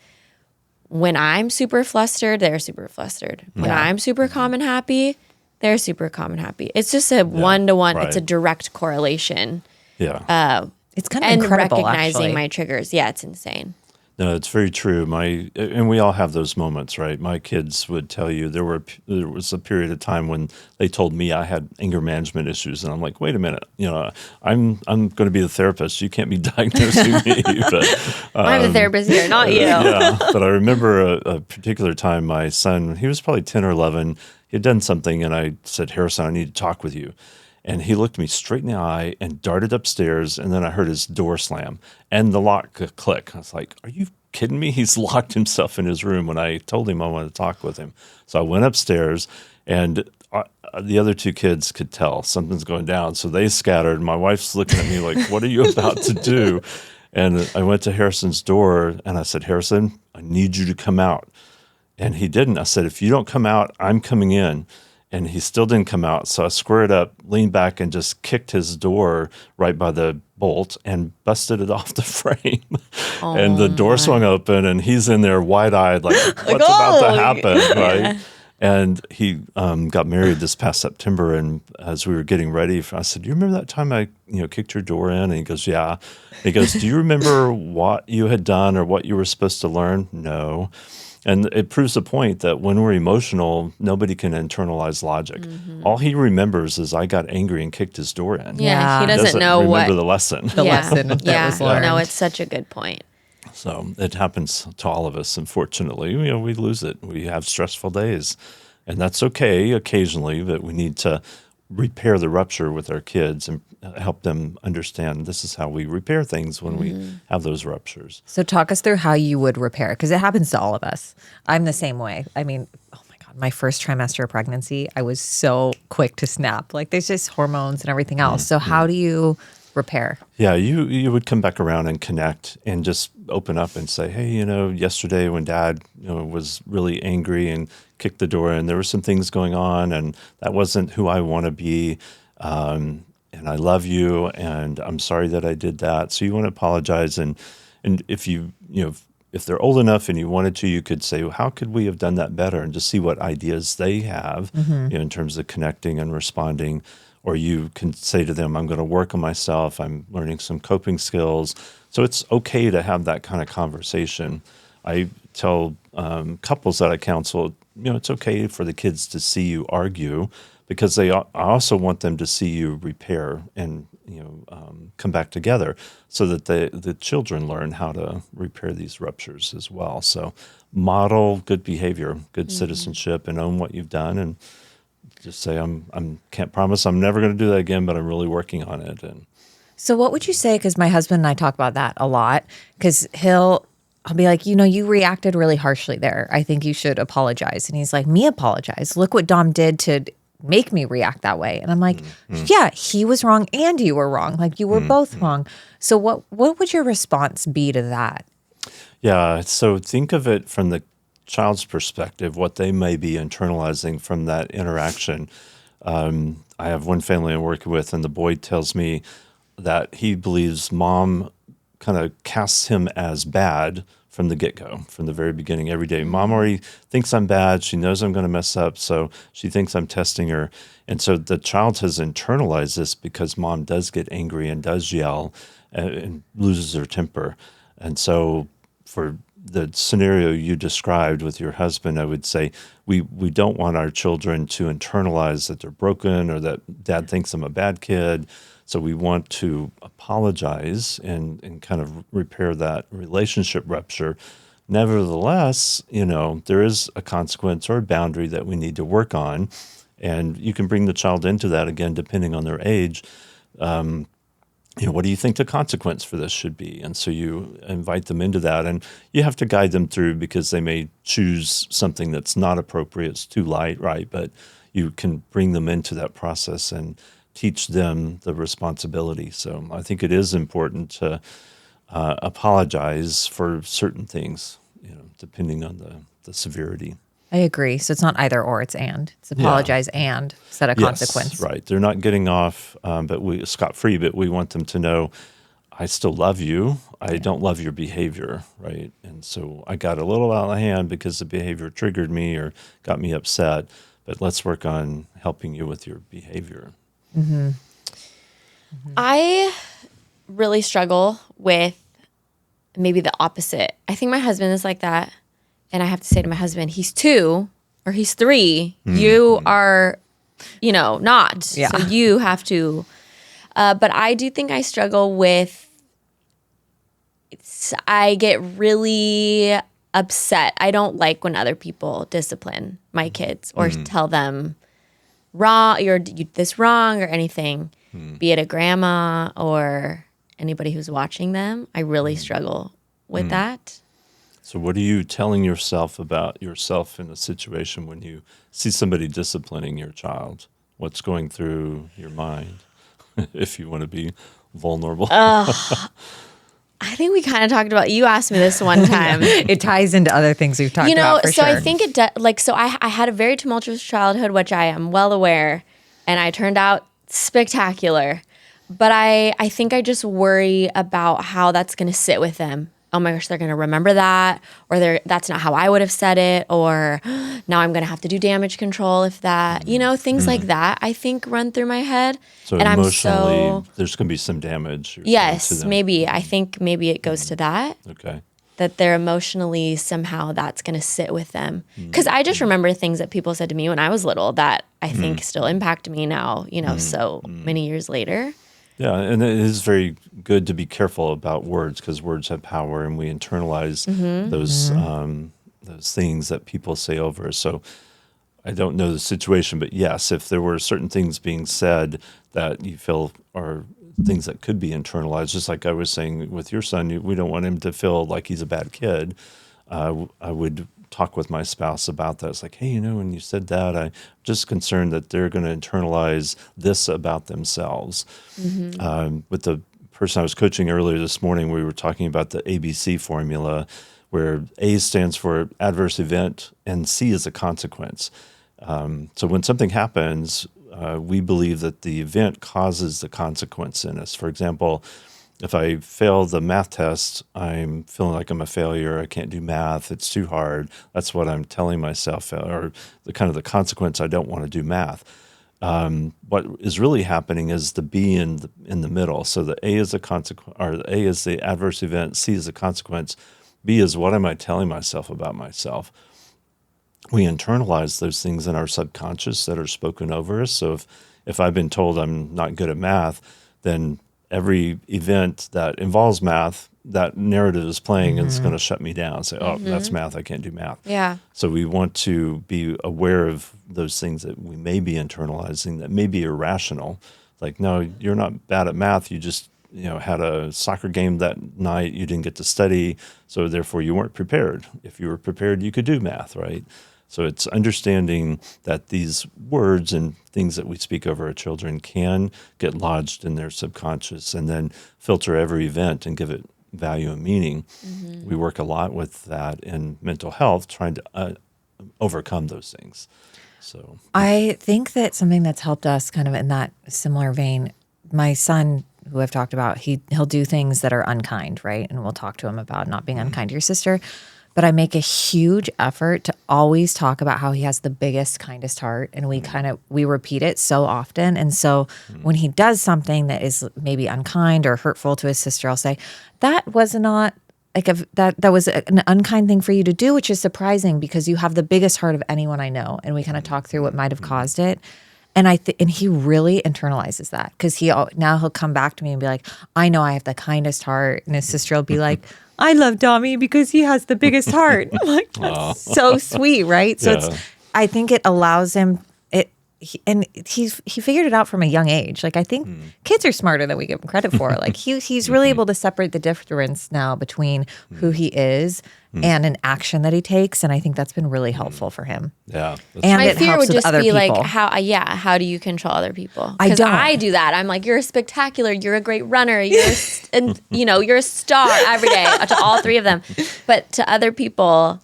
when I'm super flustered, they're super flustered. When I'm super calm and happy, they're super calm and happy. It's just a one-to-one. right. It's a direct correlation. Yeah. It's kind of And incredible, recognizing actually. my triggers. Yeah, it's insane. No, it's very true. And we all have those moments, right? My kids would tell you there was a period of time when they told me I had anger management issues, and I'm like, wait a minute, I'm going to be the therapist. You can't be diagnosing me. But I'm the therapist here, not you. yeah, but I remember a particular time my son, he was probably 10 or 11. He had done something, and I said, Harrison, I need to talk with you. And he looked me straight in the eye and darted upstairs, and then I heard his door slam and the lock click. I was like, are you kidding me? He's locked himself in his room when I told him I wanted to talk with him. So I went upstairs, and the other two kids could tell something's going down. So they scattered. My wife's looking at me like, what are you about to do? And I went to Harrison's door, and I said, Harrison, I need you to come out. And he didn't. I said, if you don't come out, I'm coming in. And he still didn't come out. So I squared up, leaned back, and just kicked his door right by the bolt and busted it off the frame. And the door swung open, and he's in there wide-eyed, like, what's about to happen, right? Yeah. And he got married this past September, and as we were getting ready, I said, do you remember that time I kicked your door in? And he goes, yeah. And he goes, do you remember what you had done or what you were supposed to learn? No. And it proves the point that when we're emotional, nobody can internalize logic. All he remembers is I got angry and kicked his door in. Yeah, he doesn't know remember the lesson. The lesson that was learned. No, it's such a good point. So it happens to all of us, unfortunately. We lose it. We have stressful days. And that's okay occasionally, but we need to repair the rupture with our kids and help them understand this is how we repair things when we have those ruptures. So talk us through how you would repair, because it happens to all of us. I'm the same way. I mean, oh my God, my first trimester of pregnancy, I was so quick to snap. Like there's just hormones and everything else. So how do you repair? Yeah, you would come back around and connect and just open up and say, hey, yesterday when Dad was really angry and kicked the door in, there were some things going on, and that wasn't who I want to be. And I love you, and I'm sorry that I did that. So you want to apologize, and if if they're old enough and you wanted to, you could say, well, how could we have done that better, and just see what ideas they have in terms of connecting and responding. Or you can say to them, I'm going to work on myself. I'm learning some coping skills. So it's okay to have that kind of conversation. I tell couples that I counsel, it's okay for the kids to see you argue, because I also want them to see you repair and come back together, so that the children learn how to repair these ruptures as well. So model good behavior, good citizenship, and own what you've done, and just say, I'm can't promise I'm never going to do that again, but I'm really working on it. And so what would you say? Because my husband and I talk about that a lot, because I'll be like, you reacted really harshly there. I think you should apologize. And he's like, me apologize? Look what Dom did to make me react that way. And I'm like, yeah, he was wrong and you were wrong. Like you were both wrong. So what would your response be to that? Yeah, so think of it from the child's perspective, what they may be internalizing from that interaction. I have one family I'm working with, and the boy tells me that he believes mom kind of casts him as bad from the get-go, from the very beginning, every day. Mom already thinks I'm bad. She knows I'm going to mess up, so she thinks I'm testing her. And so the child has internalized this because mom does get angry and does yell and loses her temper. And so for the scenario you described with your husband, I would say we don't want our children to internalize that they're broken or that Dad thinks I'm a bad kid. So we want to apologize and kind of repair that relationship rupture. Nevertheless, there is a consequence or a boundary that we need to work on. And you can bring the child into that, again, depending on their age. What do you think the consequence for this should be? And so you invite them into that, and you have to guide them through, because they may choose something that's not appropriate, it's too light, right? But you can bring them into that process and teach them the responsibility. So I think it is important to apologize for certain things, depending on the severity. I agree. So it's not either or, it's and. It's apologize and set a consequence. Right. They're not getting off scot-free, but we want them to know I still love you. I don't love your behavior, right? And so I got a little out of hand because the behavior triggered me or got me upset. But let's work on helping you with your behavior. I really struggle with maybe the opposite. I think my husband is like that. And I have to say to my husband, he's 2 or he's 3. You are, not. Yeah. So you have to. But I do think I struggle with, I get really upset. I don't like when other people discipline my kids or tell them wrong, you did this wrong or anything, be it a grandma or anybody who's watching them. I really struggle with that. So what are you telling yourself about yourself in a situation when you see somebody disciplining your child? What's going through your mind, if you want to be vulnerable? I think we kind of talked about, you asked me this one time. It ties into other things we've talked about for so sure. I think it does, I had a very tumultuous childhood, which I am well aware, and I turned out spectacular. But I think I just worry about how that's going to sit with them. Oh my gosh, they're going to remember that, or that's not how I would have said it, or now I'm going to have to do damage control if that, things like that, I think run through my head. So and emotionally, there's going to be some damage. Yes, maybe. I think maybe it goes to that. Okay. That they're emotionally, somehow that's going to sit with them. Because I just remember things that people said to me when I was little that I think still impact me now, so many years later. Yeah, and it is very good to be careful about words because words have power, and we internalize those things that people say over us. So I don't know the situation, but yes, if there were certain things being said that you feel are things that could be internalized, just like I was saying with your son, we don't want him to feel like he's a bad kid. I would talk with my spouse about that. It's like, hey, when you said that, I'm just concerned that they're going to internalize this about themselves. With the person I was coaching earlier this morning, we were talking about the ABC formula, where A stands for adverse event and C is a consequence. So when something happens, we believe that the event causes the consequence in us. For example, if I fail the math test, I'm feeling like I'm a failure. I can't do math. It's too hard. That's what I'm telling myself, or the kind of the consequence. I don't want to do math. What is really happening is the B in the middle. So the A is a consequence, or the A is the adverse event. C is the consequence. B is what am I telling myself about myself? We internalize those things in our subconscious that are spoken over us. So if I've been told I'm not good at math, then every event that involves math, that narrative is playing and it's going to shut me down. Say, oh, that's math. I can't do math. Yeah. So we want to be aware of those things that we may be internalizing that may be irrational. Like, no, you're not bad at math. You just, had a soccer game that night. You didn't get to study. So therefore you weren't prepared. If you were prepared, you could do math, right? So it's understanding that these words and things that we speak over our children can get lodged in their subconscious and then filter every event and give it value and meaning. We work a lot with that in mental health, trying to overcome those things. So I think that something that's helped us kind of in that similar vein, my son, who I've talked about, he'll do things that are unkind, right? And we'll talk to him about not being unkind to your sister. But I make a huge effort to always talk about how he has the biggest, kindest heart. And we repeat it so often. And so when he does something that is maybe unkind or hurtful to his sister, I'll say, that was not like that was an unkind thing for you to do, which is surprising because you have the biggest heart of anyone I know. And we kind of talk through what might have caused it. And and he really internalizes that because now he'll come back to me and be like, I know I have the kindest heart. And his sister will be like, I love Dommy because he has the biggest heart. I'm like, that's so sweet, right? So I think it allows him, he figured it out from a young age. Like, I think kids are smarter than we give him credit for. Like, he's really able to separate the difference now between who he is and an action that he takes. And I think that's been really helpful for him. Yeah. And My it fear helps would with just other be people. like, how do you control other people? I Because don't. I do that. I'm like, you're spectacular. You're a great runner. You're a star every day to all 3 of them. But to other people,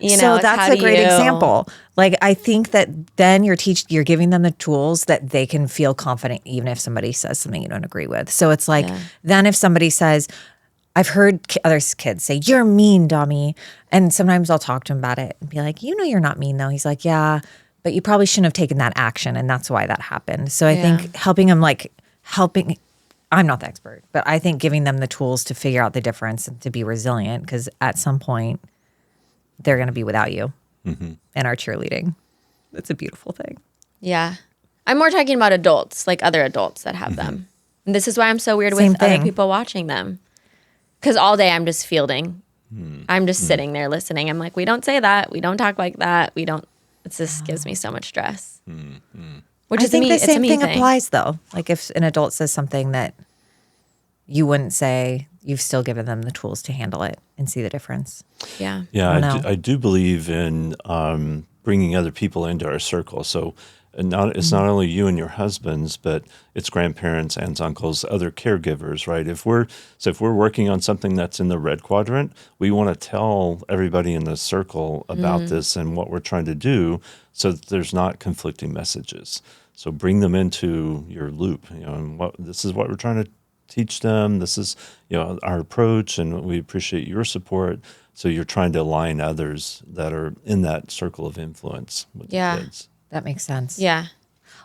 You know, So it's that's how a do great you- example. Like, I think that then you're giving them the tools that they can feel confident, even if somebody says something you don't agree with. So it's like, then if somebody says, I've heard other kids say, "You're mean, dummy." And sometimes I'll talk to him about it and be like, "You know, you're not mean though." He's like, "Yeah, but you probably shouldn't have taken that action. And that's why that happened." So I think helping him, I'm not the expert, but I think giving them the tools to figure out the difference and to be resilient, because at some point they're going to be without you and our cheerleading. That's a beautiful thing. Yeah. I'm more talking about adults, like other adults that have them. And this is why I'm so weird Same with thing. other people watching them. Because all day I'm just fielding. I'm just sitting there listening. I'm like, we don't say that. We don't talk like that. We don't. It just gives me so much stress. Which I is think the it's a same me thing thing. applies though. Like if an adult says something that you wouldn't say, you've still given them the tools to handle it and see the difference. Yeah. Yeah, don't know. I do believe in bringing other people into our circle. So it's not only you and your husbands, but it's grandparents, aunts, uncles, other caregivers, right? If we're working on something that's in the red quadrant, we want to tell everybody in the circle about this and what we're trying to do, so that there's not conflicting messages. So bring them into your loop. And this is what we're trying to teach them. This is our approach, and we appreciate your support. So you're trying to align others that are in that circle of influence with the kids. That makes sense. Yeah.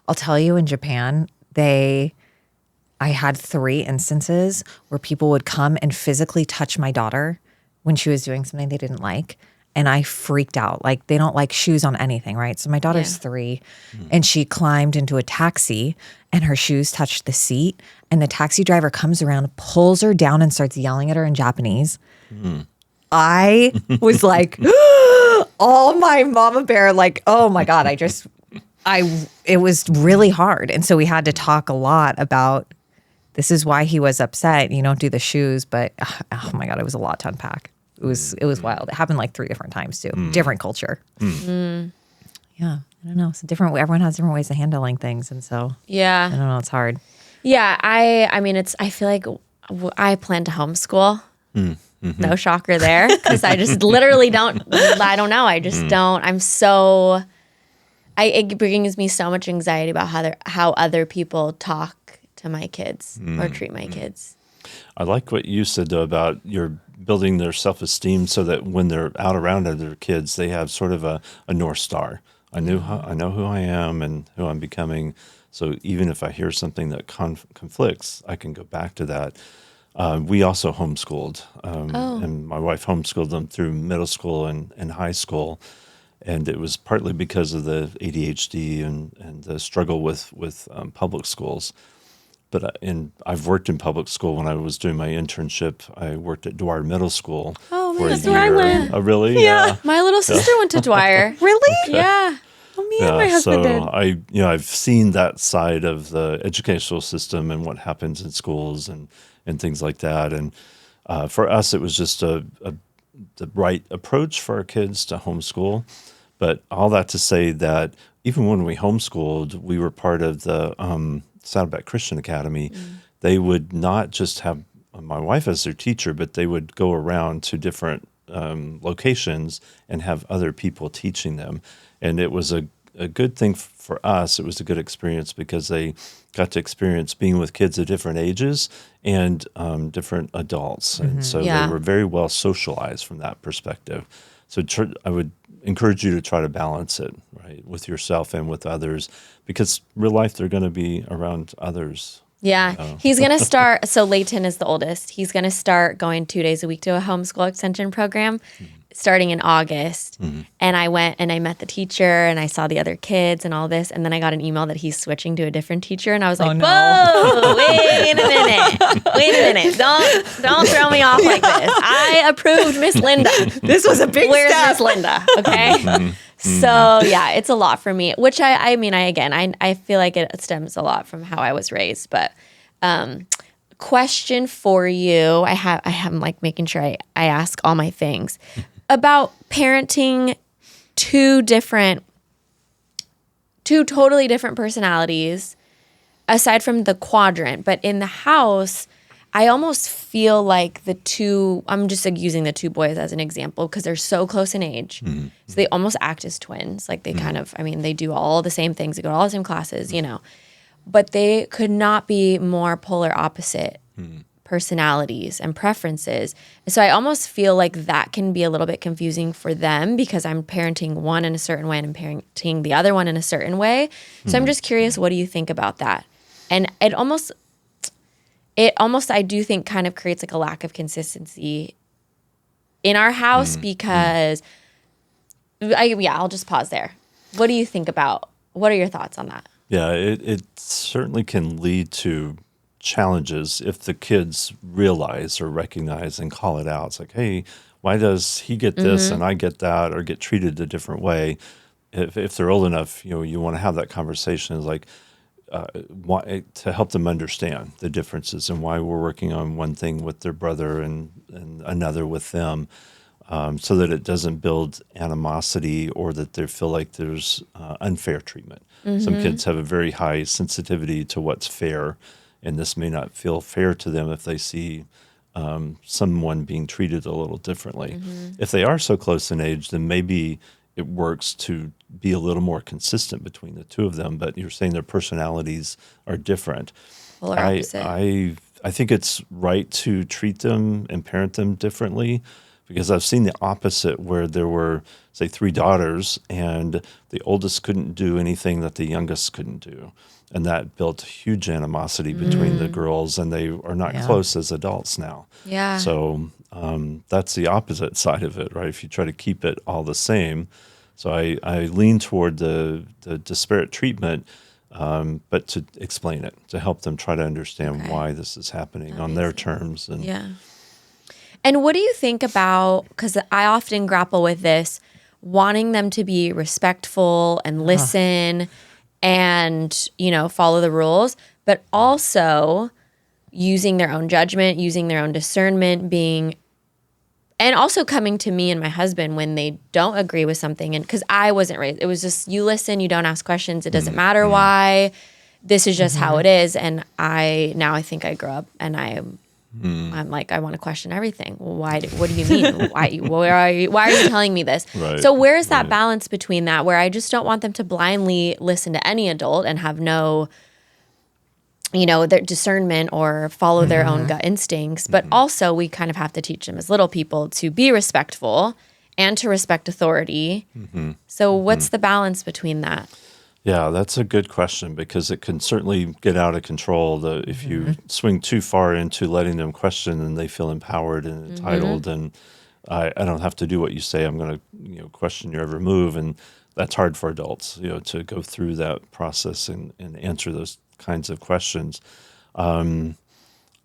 I'll tell you, in Japan, I had 3 instances where people would come and physically touch my daughter when she was doing something they didn't like. And I freaked out. Like, they don't like shoes on anything, right? So my daughter's 3 and she climbed into a taxi and her shoes touched the seat. And the taxi driver comes around, pulls her down and starts yelling at her in Japanese. I was like, oh, my mama bear, like, oh my God, it was really hard. And so we had to talk a lot about, this is why he was upset. You don't do the shoes, but oh my God, it was a lot to unpack. It was wild. It happened like 3 different times too. Different culture. Yeah. I don't know. It's a different way. Everyone has different ways of handling things. And so I Yeah. don't know. It's hard. Yeah. I mean, I feel like I plan to homeschool. No shocker there. Because I just literally I don't know. I just don't. It brings me so much anxiety about how other people talk to my kids or treat my kids. I like what you said though about you're building their self-esteem so that when they're out around other kids, they have sort of a North Star. I know who I am and who I'm becoming. So even if I hear something that conflicts, I can go back to that. We also homeschooled, and my wife homeschooled them through middle school and high school. And it was partly because of the ADHD and the struggle with public schools. But I've worked in public school. When I was doing my internship, I worked at Dwyer Middle School. Oh, man, for a that's where I year. went. Oh, really? Yeah. My little sister went to Dwyer. Really? Yeah. Oh, me and my husband did. I've seen that side of the educational system and what happens in schools and things like that. And for us, it was just the right approach for our kids to homeschool. But all that to say that even when we homeschooled, we were part of the Saddleback Christian Academy. They would not just have my wife as their teacher, but they would go around to different locations and have other people teaching them. And it was a good thing for us. It was a good experience because they got to experience being with kids of different ages and different adults. And so they were very well socialized from that perspective. So I would encourage you to try to balance it, right, with yourself and with others, because real life, they're going to be around others. Yeah. He's going to start. So Layton is the oldest. He's going to start going 2 days a week to a homeschool extension program starting in August. And I went and I met the teacher and I saw the other kids and all this. And then I got an email that he's switching to a different teacher. And I was like, whoa, wait a minute. Don't throw me off like this. I approved Miss Linda. This was a big Where's step. Miss Linda? Okay. So yeah, it's a lot for me, which I feel like it stems a lot from how I was raised. But question for you, I'm like making sure I ask all my things about parenting two totally different personalities aside from the quadrant. But in the house, I almost feel like I'm just like using the two boys as an example because they're so close in age. So they almost act as twins. Like they kind of, they do all the same things. They go to all the same classes, but they could not be more polar opposite personalities and preferences. So I almost feel like that can be a little bit confusing for them because I'm parenting one in a certain way and I'm parenting the other one in a certain way. So I'm just curious, what do you think about that? And it almost I do think kind of creates like a lack of consistency in our house because I'll just pause there. What do you think what are your thoughts on that? Yeah, it certainly can lead to challenges if the kids realize or recognize and call it out. It's like, hey, why does he get this and I get that, or get treated a different way? If they're old enough, you want to have that conversation. Is like, why, to help them understand the differences and why we're working on one thing with their brother and another with them, so that it doesn't build animosity or that they feel like there's unfair treatment. Some kids have a very high sensitivity to what's fair, and this may not feel fair to them if they see someone being treated a little differently. If they are so close in age, then maybe it works to be a little more consistent between the two of them, but you're saying their personalities are different. Polar opposite. I think it's right to treat them and parent them differently, because I've seen the opposite where there were, say, 3 daughters and the oldest couldn't do anything that the youngest couldn't do. And that built huge animosity between the girls, and they are not close as adults now. Yeah. So that's the opposite side of it, right? If you try to keep it all the same. So I lean toward the disparate treatment, but to explain it, to help them try to understand why this is happening on their terms. And And what do you think about, because I often grapple with this, wanting them to be respectful and listen and, follow the rules, but also using their own judgment, using their own discernment, and also coming to me and my husband when they don't agree with something. And because I wasn't raised, it was just, you listen, you don't ask questions. It doesn't matter why. This is just how it is. And I think I grew up and I'm like, I want to question everything. Why? What do you mean? Why are you telling me this? Right, so where is that balance between that, where I just don't want them to blindly listen to any adult and have no, their discernment or follow their own gut instincts, but also we kind of have to teach them as little people to be respectful and to respect authority. So what's the balance between that? Yeah, that's a good question, because it can certainly get out of control. If you swing too far into letting them question, and they feel empowered and entitled, and I don't have to do what you say. I'm going to question your every move, and that's hard for adults, to go through that process and answer those kinds of questions. I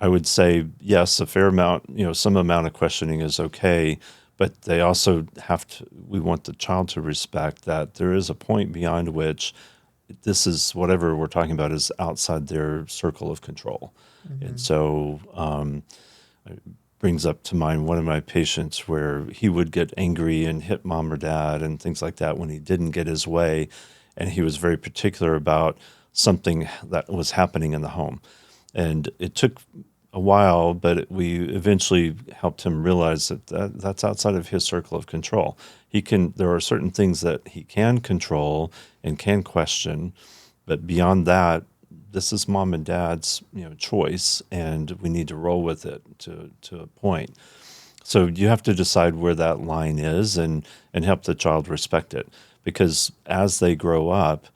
would say yes, a fair amount, some amount of questioning is okay. But they also we want the child to respect that there is a point beyond which this is, whatever we're talking about, is outside their circle of control. And so it brings up to mind one of my patients where he would get angry and hit mom or dad and things like that when he didn't get his way. And he was very particular about something that was happening in the home. And it took a while, but we eventually helped him realize that's outside of his circle of control. There are certain things that he can control and can question, but beyond that, this is mom and dad's choice, and we need to roll with it to a point. So you have to decide where that line is and help the child respect it, because as they grow up,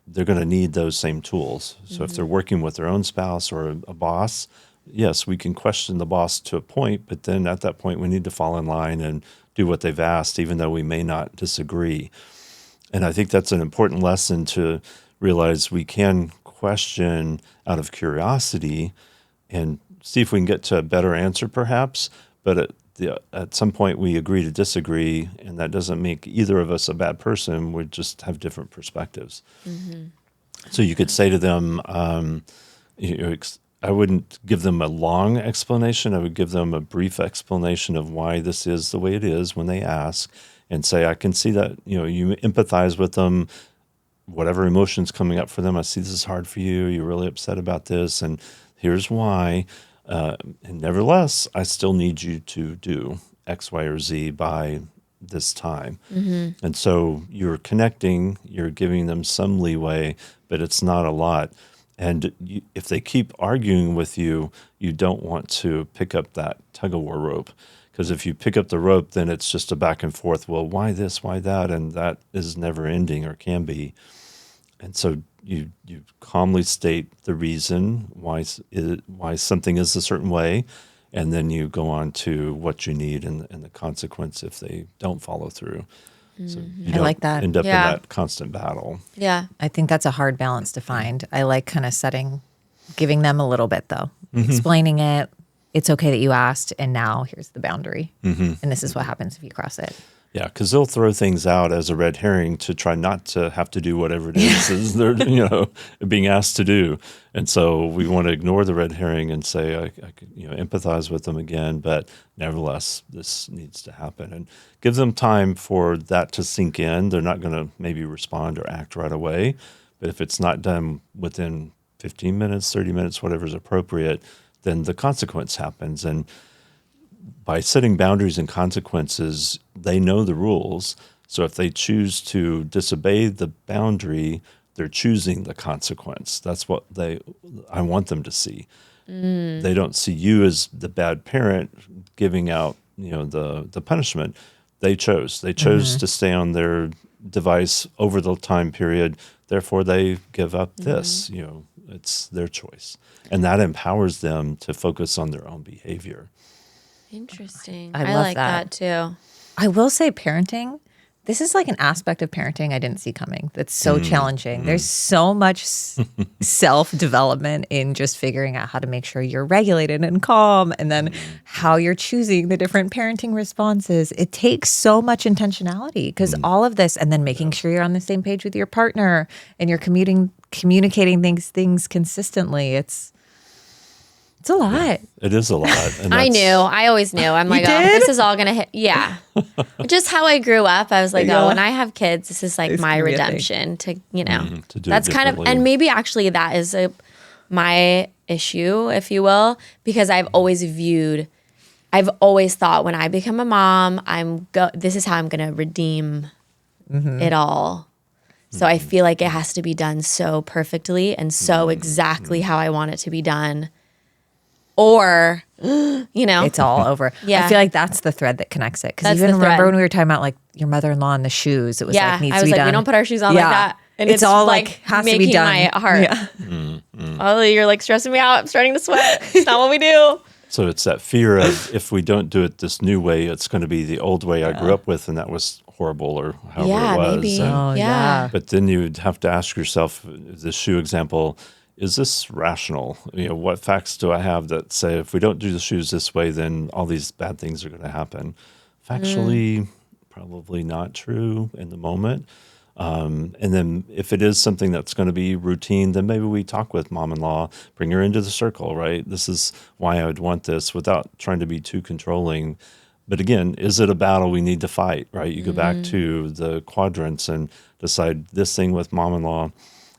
they're going to need those same tools. So if they're working with their own spouse or a boss, yes, we can question the boss to a point, but then at that point we need to fall in line and do what they've asked, even though we may not disagree. And I think that's an important lesson, to realize we can question out of curiosity and see if we can get to a better answer perhaps, but at some point we agree to disagree, and that doesn't make either of us a bad person. We just have different perspectives. So you could say to them, I wouldn't give them a long explanation. I would give them a brief explanation of why this is the way it is when they ask, and say, I can see that, you empathize with them, whatever emotion's coming up for them. I see this is hard for you. You're really upset about this, and here's why. And nevertheless, I still need you to do X, Y, or Z by this time. And so you're connecting, you're giving them some leeway, but it's not a lot. And if they keep arguing with you, you don't want to pick up that tug of war rope. Because if you pick up the rope, then it's just a back and forth. Well, why this, why that? And that is never ending or can be. And so you calmly state the reason why something is a certain way, and then you go on to what you need and the consequence if they don't follow through. So you don't like that. end up Yeah. in that constant battle. Yeah. I think that's a hard balance to find. I like kind of giving them a little bit though, explaining it. It's okay that you asked, and now here's the boundary. And this is what happens if you cross it. Yeah, because they'll throw things out as a red herring to try not to have to do whatever it is they're being asked to do. And so we want to ignore the red herring and say, I could, empathize with them again, but nevertheless, this needs to happen. And give them time for that to sink in. They're not going to maybe respond or act right away. But if it's not done within 15 minutes, 30 minutes, whatever is appropriate, then the consequence happens. And by setting boundaries and consequences, they know the rules. So if they choose to disobey the boundary, they're choosing the consequence. That's what I want them to see. They don't see you as the bad parent giving out, the punishment. They chose. They chose to stay on their device over the time period. Therefore, they give up this. It's their choice. And that empowers them to focus on their own behavior. Interesting. I I love like that. that too. I will say parenting, this is like an aspect of parenting I didn't see coming. That's so challenging. There's so much self-development in just figuring out how to make sure you're regulated and calm, and then how you're choosing the different parenting responses. It takes so much intentionality because all of this, and then making sure you're on the same page with your partner and you're communicating things consistently. It's a lot. It is a lot. And I knew. I always knew. I'm like, oh, did? this is all going to hit. Yeah. Just how I grew up. I was like, Yeah. oh, when I have kids, this is like It's my gonna be a thing. redemption to to do it that's kind of, differently. and maybe actually that is my issue, if you will, because I've always thought when I become a mom, this is how I'm going to redeem it all. So I feel like it has to be done so perfectly and so exactly how I want it to be done. Or, It's all over. Yeah. I feel like that's the thread that connects it. Because That's even the remember thread. when we were talking about like your mother-in-law and the shoes, it was yeah, like needs I to was be like, done. we don't put our shoes on Yeah. like that. And It's all like like has to be making done. my heart. Yeah. Oh, you're like stressing me out. I'm starting to sweat. It's not what we do. So it's that fear of if we don't do it this new way, it's going to be the old way I grew up with, and that was horrible, or however Yeah, it was. maybe. And- Oh, yeah. But then you'd have to ask yourself, the shoe example, is this rational? What facts do I have that say if we don't do the shoes this way, then all these bad things are going to happen? Factually, probably not true in the moment. And then if it is something that's going to be routine, then maybe we talk with mom-in-law, bring her into the circle, right? This is why I would want this, without trying to be too controlling. But again, is it a battle we need to fight, right? You go back to the quadrants and decide this thing with mom-in-law.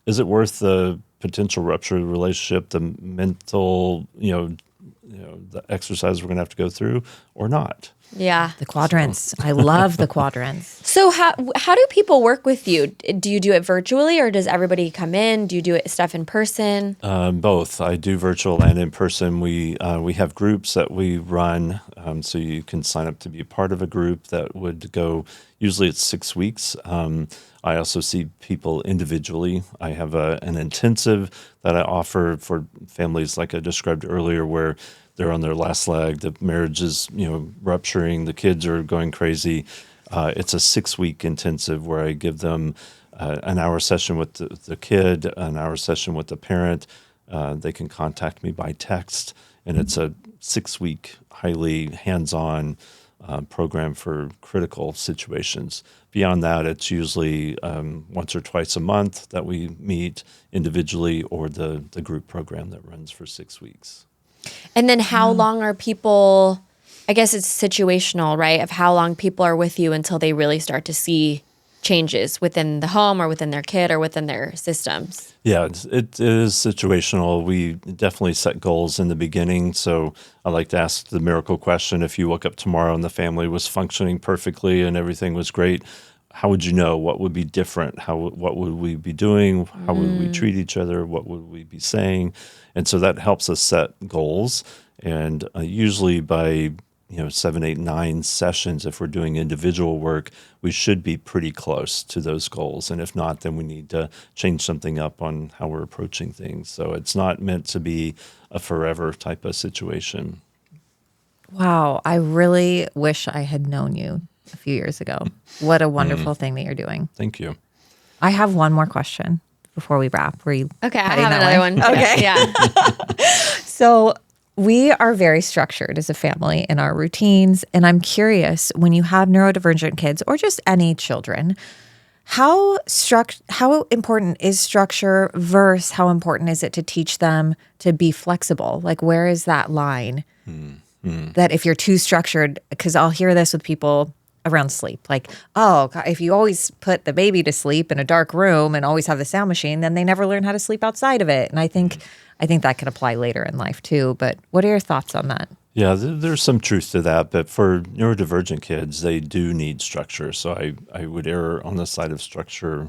Is it worth the potential rupture of the relationship, the mental, the exercise we're going to have to go through, or not? Yeah. The quadrants. I love the quadrants. So how do people work with you? Do you do it virtually, or does everybody come in? Do you do stuff in person? Both. I do virtual and in person. We have groups that we run, so you can sign up to be a part of a group that would go. Usually it's 6 weeks. I also see people individually. I have an intensive that I offer for families, like I described earlier, where they're on their last leg. The marriage is, rupturing. The kids are going crazy. It's a 6-week intensive where I give them an hour session with the kid, an hour session with the parent. They can contact me by text, and it's a 6-week, highly hands-on program for critical situations. Beyond that, it's usually once or twice a month that we meet individually, or the group program that runs for 6 weeks. And then how long are people, I guess it's situational, right? Of how long people are with you until they really start to see changes within the home or within their kid or within their systems? Yeah, it is situational. We definitely set goals in the beginning. So I like to ask the miracle question. If you woke up tomorrow and the family was functioning perfectly and everything was great, how would you know? What would be different? What would we be doing? How would we treat each other? What would we be saying? And so that helps us set goals. And usually by 7, 8, 9 sessions, if we're doing individual work, we should be pretty close to those goals. And if not, then we need to change something up on how we're approaching things. So it's not meant to be a forever type of situation. Wow. I really wish I had known you a few years ago. What a wonderful thing that you're doing. Thank you. I have one more question before we wrap. Okay, I have another one. Okay. Yeah. So we are very structured as a family in our routines. And I'm curious, when you have neurodivergent kids or just any children, how important is structure versus how important is it to teach them to be flexible? Like, where is that line? That if you're too structured, because I'll hear this with people around sleep, like, oh, God, if you always put the baby to sleep in a dark room and always have the sound machine, then they never learn how to sleep outside of it. And I think that can apply later in life too. But what are your thoughts on that? Yeah, there's some truth to that. But for neurodivergent kids, they do need structure. So I would err on the side of structure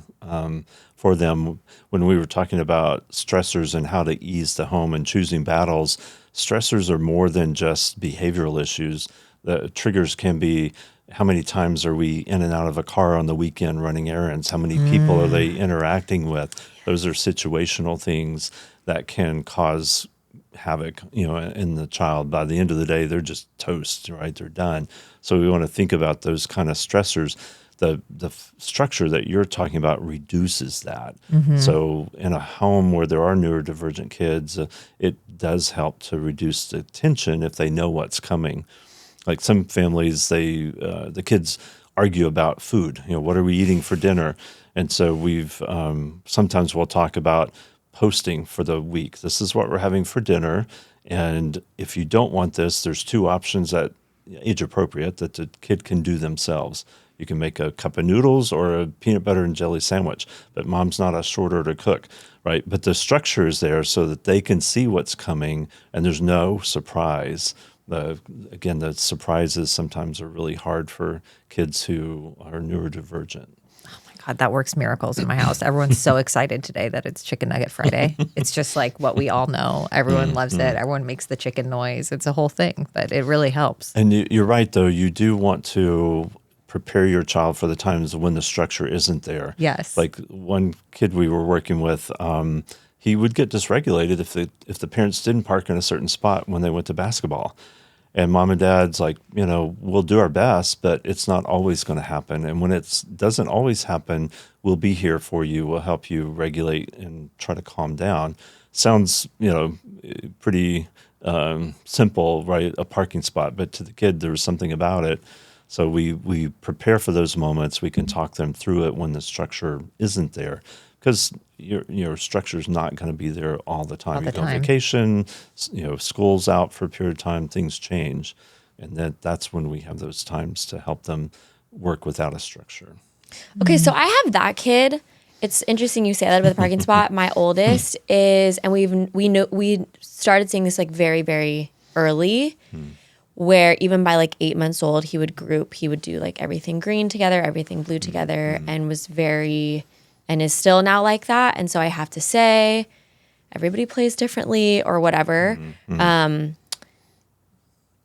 for them. When we were talking about stressors and how to ease the home and choosing battles, stressors are more than just behavioral issues. The triggers can be, how many times are we in and out of a car on the weekend running errands? How many people are they interacting with? Those are situational things that can cause havoc, in the child. By the end of the day, they're just toast, right? They're done. So we want to think about those kind of stressors. The structure that you're talking about reduces that. So in a home where there are neurodivergent kids, it does help to reduce the tension if they know what's coming. Like some families, the kids argue about food. What are we eating for dinner? And so we've sometimes we'll talk about posting for the week. This is what we're having for dinner. And if you don't want this, there's 2 options that age appropriate that the kid can do themselves. You can make a cup of noodles or a peanut butter and jelly sandwich, but mom's not a short order cook, right? But the structure is there so that they can see what's coming and there's no surprise. Again, the surprises sometimes are really hard for kids who are neurodivergent. God, that works miracles in my house. Everyone's so excited today that it's Chicken Nugget Friday. It's just like what we all know. Everyone loves it. Everyone makes the chicken noise. It's a whole thing, but it really helps. And you're right, though. You do want to prepare your child for the times when the structure isn't there. Yes. Like one kid we were working with, he would get dysregulated if the parents didn't park in a certain spot when they went to basketball. And mom and dad's like, we'll do our best, but it's not always going to happen. And when it doesn't always happen, we'll be here for you. We'll help you regulate and try to calm down. Sounds, pretty simple, right? A parking spot. But to the kid, there was something about it. So we prepare for those moments. We can talk them through it when the structure isn't there. Because your structure is not going to be there all the time. You go on vacation, school's out for a period of time, things change. And that's when we have those times to help them work without a structure. Okay, so I have that kid. It's interesting you say that about the parking spot. My oldest is, and we started seeing this like very, very early, where even by like 8 months old, he would do like everything green together, everything blue together, and was very... and is still now like that. And so I have to say, everybody plays differently or whatever.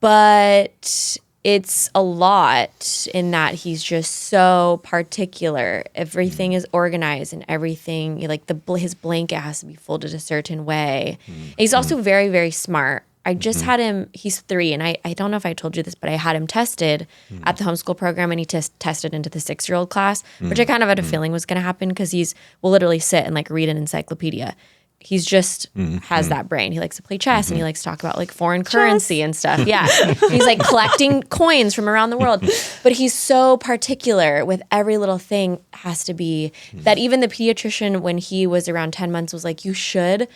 But it's a lot in that he's just so particular. Everything is organized and everything, like his blanket has to be folded a certain way. He's also very, very smart. I just had him, he's 3, and I don't know if I told you this, but I had him tested at the homeschool program, and he tested into the 6-year-old class, which I kind of had a feeling was going to happen because will literally sit and like read an encyclopedia. He's just has that brain. He likes to play chess and he likes to talk about like foreign currency and stuff. Yeah. He's like collecting coins from around the world, but he's so particular with every little thing has to be that even the pediatrician, when he was around 10 months, was like, you should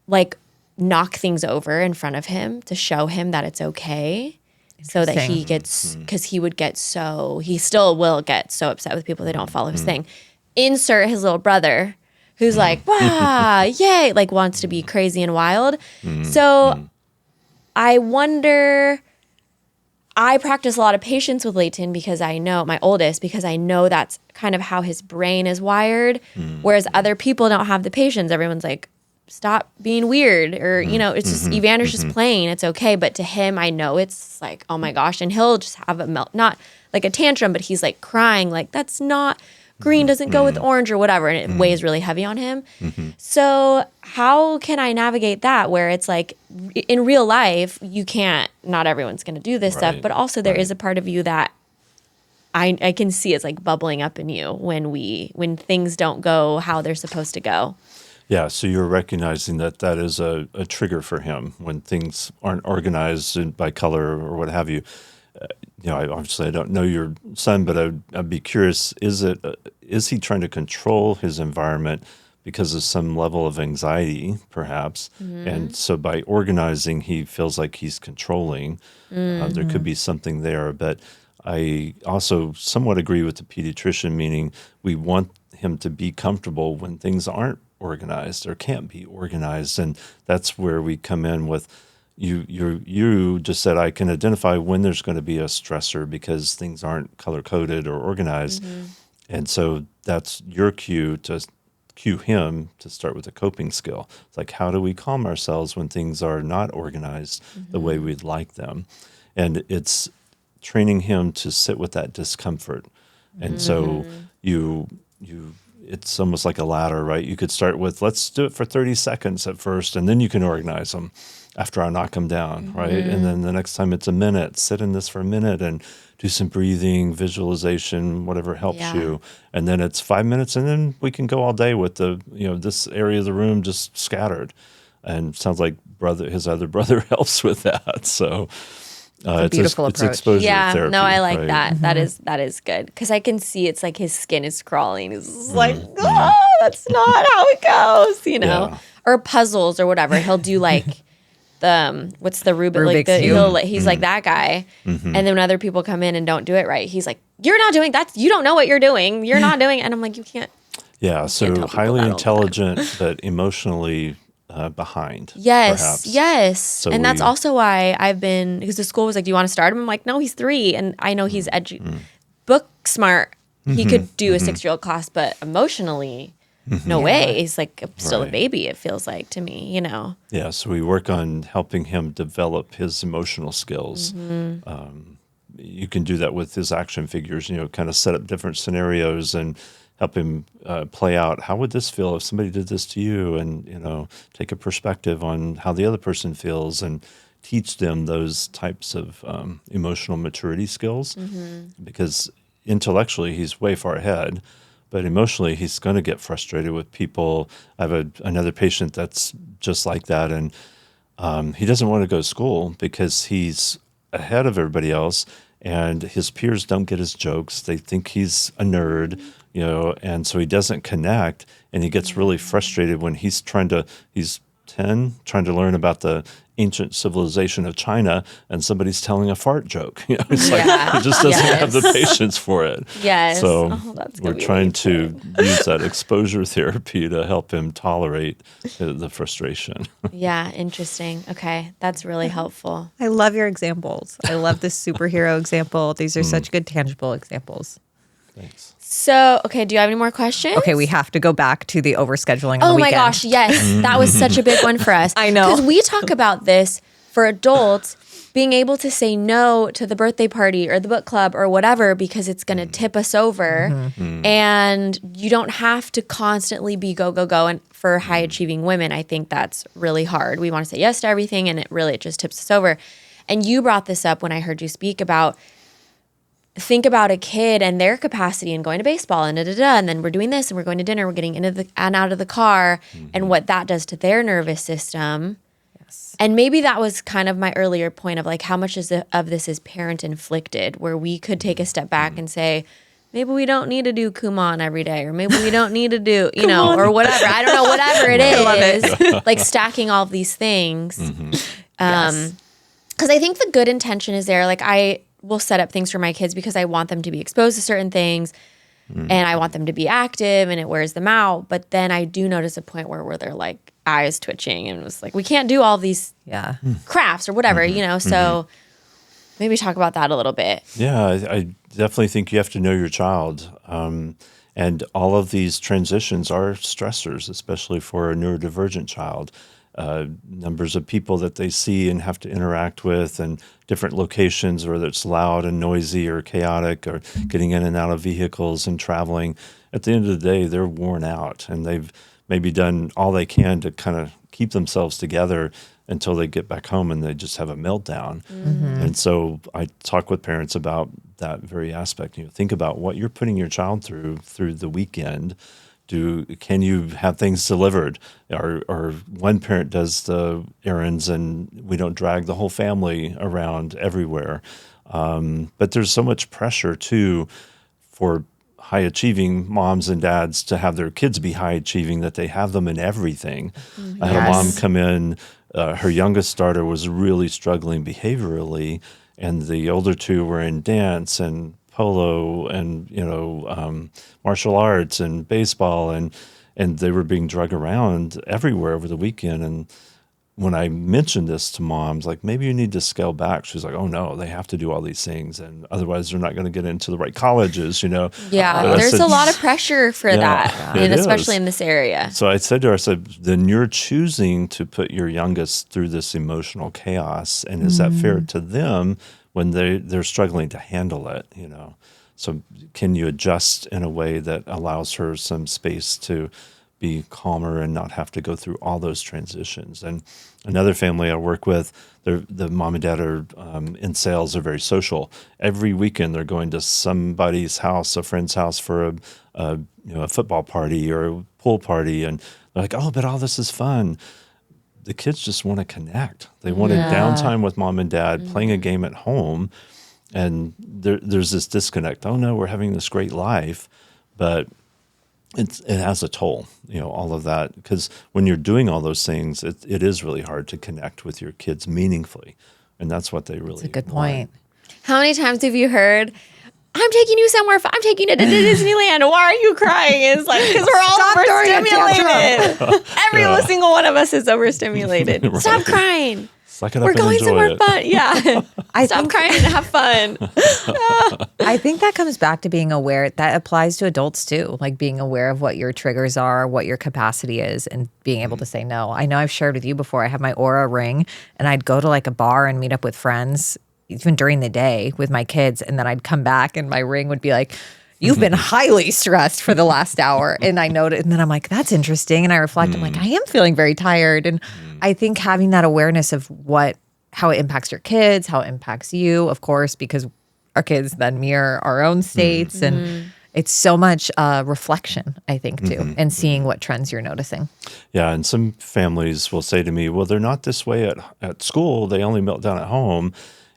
like knock things over in front of him to show him that it's okay. so that he Interesting. gets, because he still will get so upset with people that don't follow his thing. Insert his little brother who's like, wow, yay, like wants to be crazy and wild. So I wonder, I practice a lot of patience with Leighton because I know, my oldest, because I know that's kind of how his brain is wired. Whereas other people don't have the patience. Everyone's like, stop being weird, or, you know, it's just, Evander's just playing. It's okay. But to him, I know it's like, oh my gosh. And he'll just have a not like a tantrum, but he's like crying, like, that's not, green doesn't go with orange or whatever. And it weighs really heavy on him. So how can I navigate that where it's like in real life, you can't, not everyone's going to do this stuff, but also there is a part of you that I can see it's like bubbling up in you when things don't go how they're supposed to go. Yeah, so you're recognizing that is a trigger for him when things aren't organized by color or what have you. You know, obviously I don't know your son, but I'd be curious, is he trying to control his environment because of some level of anxiety, perhaps? And so by organizing, he feels like he's controlling. There could be something there, but I also somewhat agree with the pediatrician, meaning we want him to be comfortable when things aren't organized or can't be organized. And that's where we come in with, you just said, I can identify when there's going to be a stressor because things aren't color-coded or organized. And so that's your cue to cue him to start with a coping skill. It's like, how do we calm ourselves when things are not organized the way we'd like them? And it's training him to sit with that discomfort. And so it's almost like a ladder, right? You could start with, let's do it for 30 seconds at first, and then you can organize them after I knock them down, right? And then the next time it's a minute, sit in this for a minute and do some breathing, visualization, whatever helps you. And then it's 5 minutes, and then we can go all day with this area of the room just scattered. And sounds like his other brother helps with that. So it's a beautiful approach. It's exposure therapy. No, I like right? that. That is good because I can see it's like his skin is crawling. It's like, that's not how it goes, you know. Yeah. Or puzzles or whatever. He'll do like what's the Rubik's Cube. He's like that guy. And then when other people come in and don't do it right, he's like, you're not doing that. You don't know what you're doing. You're not doing it. And I'm like, you can't. Yeah. So highly intelligent, but emotionally behind. Yes. Perhaps. So and that's also why because the school was like, do you want to start him? I'm like, no, he's 3. And I know he's book smart. He could do a 6-year-old class, but emotionally, no way. He's like still a baby, it feels like to me, you know? Yeah. So we work on helping him develop his emotional skills. You can do that with his action figures, kind of set up different scenarios and help him play out, how would this feel if somebody did this to you? And, take a perspective on how the other person feels and teach them those types of emotional maturity skills. Because intellectually, he's way far ahead, but emotionally, he's going to get frustrated with people. I have another patient that's just like that, and he doesn't want to go to school because he's ahead of everybody else, and his peers don't get his jokes. They think he's a nerd, and so he doesn't connect, and he gets really frustrated when he's 10, trying to learn about the ancient civilization of China, and somebody's telling a fart joke. It's like he just doesn't have the patience for it. Yes. So we're trying to use that exposure therapy to help him tolerate the frustration. Yeah, interesting. Okay, that's really helpful. I love your examples. I love this superhero example. These are such good tangible examples. Thanks. So, okay, do you have any more questions? Okay, we have to go back to the overscheduling on the Oh weekend. my gosh, yes. That was such a big one for us. I know. Because we talk about this for adults, being able to say no to the birthday party or the book club or whatever because it's going to tip us over. And you don't have to constantly be go, go, go. And for high achieving women, I think that's really hard. We want to say yes to everything, and it just tips us over. And you brought this up when I heard you speak about think about a kid and their capacity and going to baseball and and then we're doing this and we're going to dinner, we're getting into and out of the car and what that does to their nervous system. Yes. And maybe that was kind of my earlier point of like how much of this is parent inflicted, where we could take a step back and say, maybe we don't need to do Kumon every day, or maybe we don't need to do, or whatever. I don't know, whatever it is. Like stacking all of these things. Yes. because I think the good intention is there. Like I will set up things for my kids because I want them to be exposed to certain things and I want them to be active and it wears them out. But then I do notice a point where they're like eyes twitching and it's like, we can't do all these crafts or whatever, you know? So maybe talk about that a little bit. Yeah, I definitely think you have to know your child. And all of these transitions are stressors, especially for a neurodivergent child. Numbers of people that they see and have to interact with, and different locations, whether it's loud and noisy or chaotic, or getting in and out of vehicles and traveling. At the end of the day, they're worn out, and they've maybe done all they can to kind of keep themselves together until they get back home and they just have a meltdown. And so I talk with parents about that very aspect. You know, think about what you're putting your child through the weekend. Can you have things delivered? Or one parent does the errands and we don't drag the whole family around everywhere. But there's so much pressure too for high achieving moms and dads to have their kids be high achieving, that they have them in everything. I had a mom come in, her youngest daughter was really struggling behaviorally, and the older two were in dance and polo and martial arts and baseball, and they were being drug around everywhere over the weekend. And when I mentioned this to moms, like, maybe you need to scale back, she's like, oh no, they have to do all these things, and otherwise they're not going to get into the right colleges, Yeah, there's a lot of pressure for that, and especially in this area. So I said to her, I said, then you're choosing to put your youngest through this emotional chaos, and is that fair to them when they're struggling to handle it, So can you adjust in a way that allows her some space to be calmer and not have to go through all those transitions? And another family I work with, the mom and dad are in sales, are very social. Every weekend they're going to somebody's house, a friend's house, for a football party or a pool party, and they're like, oh, but all this is fun. The kids just want to connect. They want a downtime with mom and dad, playing a game at home, and there's this disconnect. Oh no, we're having this great life, but it has a toll, all of that. Because when you're doing all those things, it is really hard to connect with your kids meaningfully. And that's what they really want. That's a good point. How many times have you heard, I'm taking you somewhere fun. I'm taking you to Disneyland. Why are you crying? It's like, because we're all overstimulated. Every single one of us is overstimulated. Right. Stop crying. Suck it up. We're going somewhere it. fun. Yeah. Stop crying and have fun. I think that comes back to being aware. That applies to adults too, like being aware of what your triggers are, what your capacity is, and being able to say no. I know I've shared with you before, I have my Aura ring, and I'd go to like a bar and meet up with friends, even during the day with my kids, and then I'd come back and my ring would be like, you've been highly stressed for the last hour. And I noticed, and then I'm like, that's interesting. And I reflect, I'm like, I am feeling very tired. And I think having that awareness of how it impacts your kids, how it impacts you, of course, because our kids then mirror our own states. And it's so much reflection, I think, too, and seeing what trends you're noticing. Yeah, and some families will say to me, well, they're not this way at school. They only melt down at home.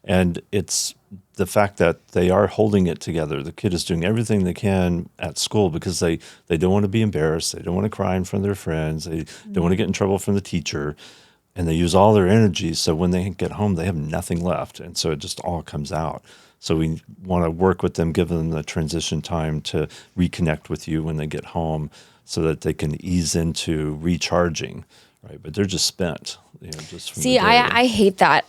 And it's the fact that they are holding it together. The kid is doing everything they can at school because they don't want to be embarrassed. They don't want to cry in front of their friends. They don't want to get in trouble from the teacher. And they use all their energy. So when they get home, they have nothing left. And so it just all comes out. So we want to work with them, give them the transition time to reconnect with you when they get home so that they can ease into recharging, right? But they're just spent. Just from See, I hate that.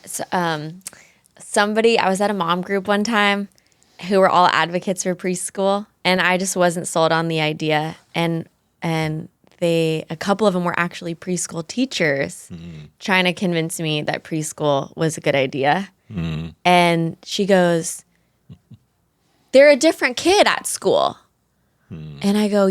I was at a mom group one time who were all advocates for preschool, and I just wasn't sold on the idea. And a couple of them were actually preschool teachers trying to convince me that preschool was a good idea. And she goes, they're a different kid at school. And I go,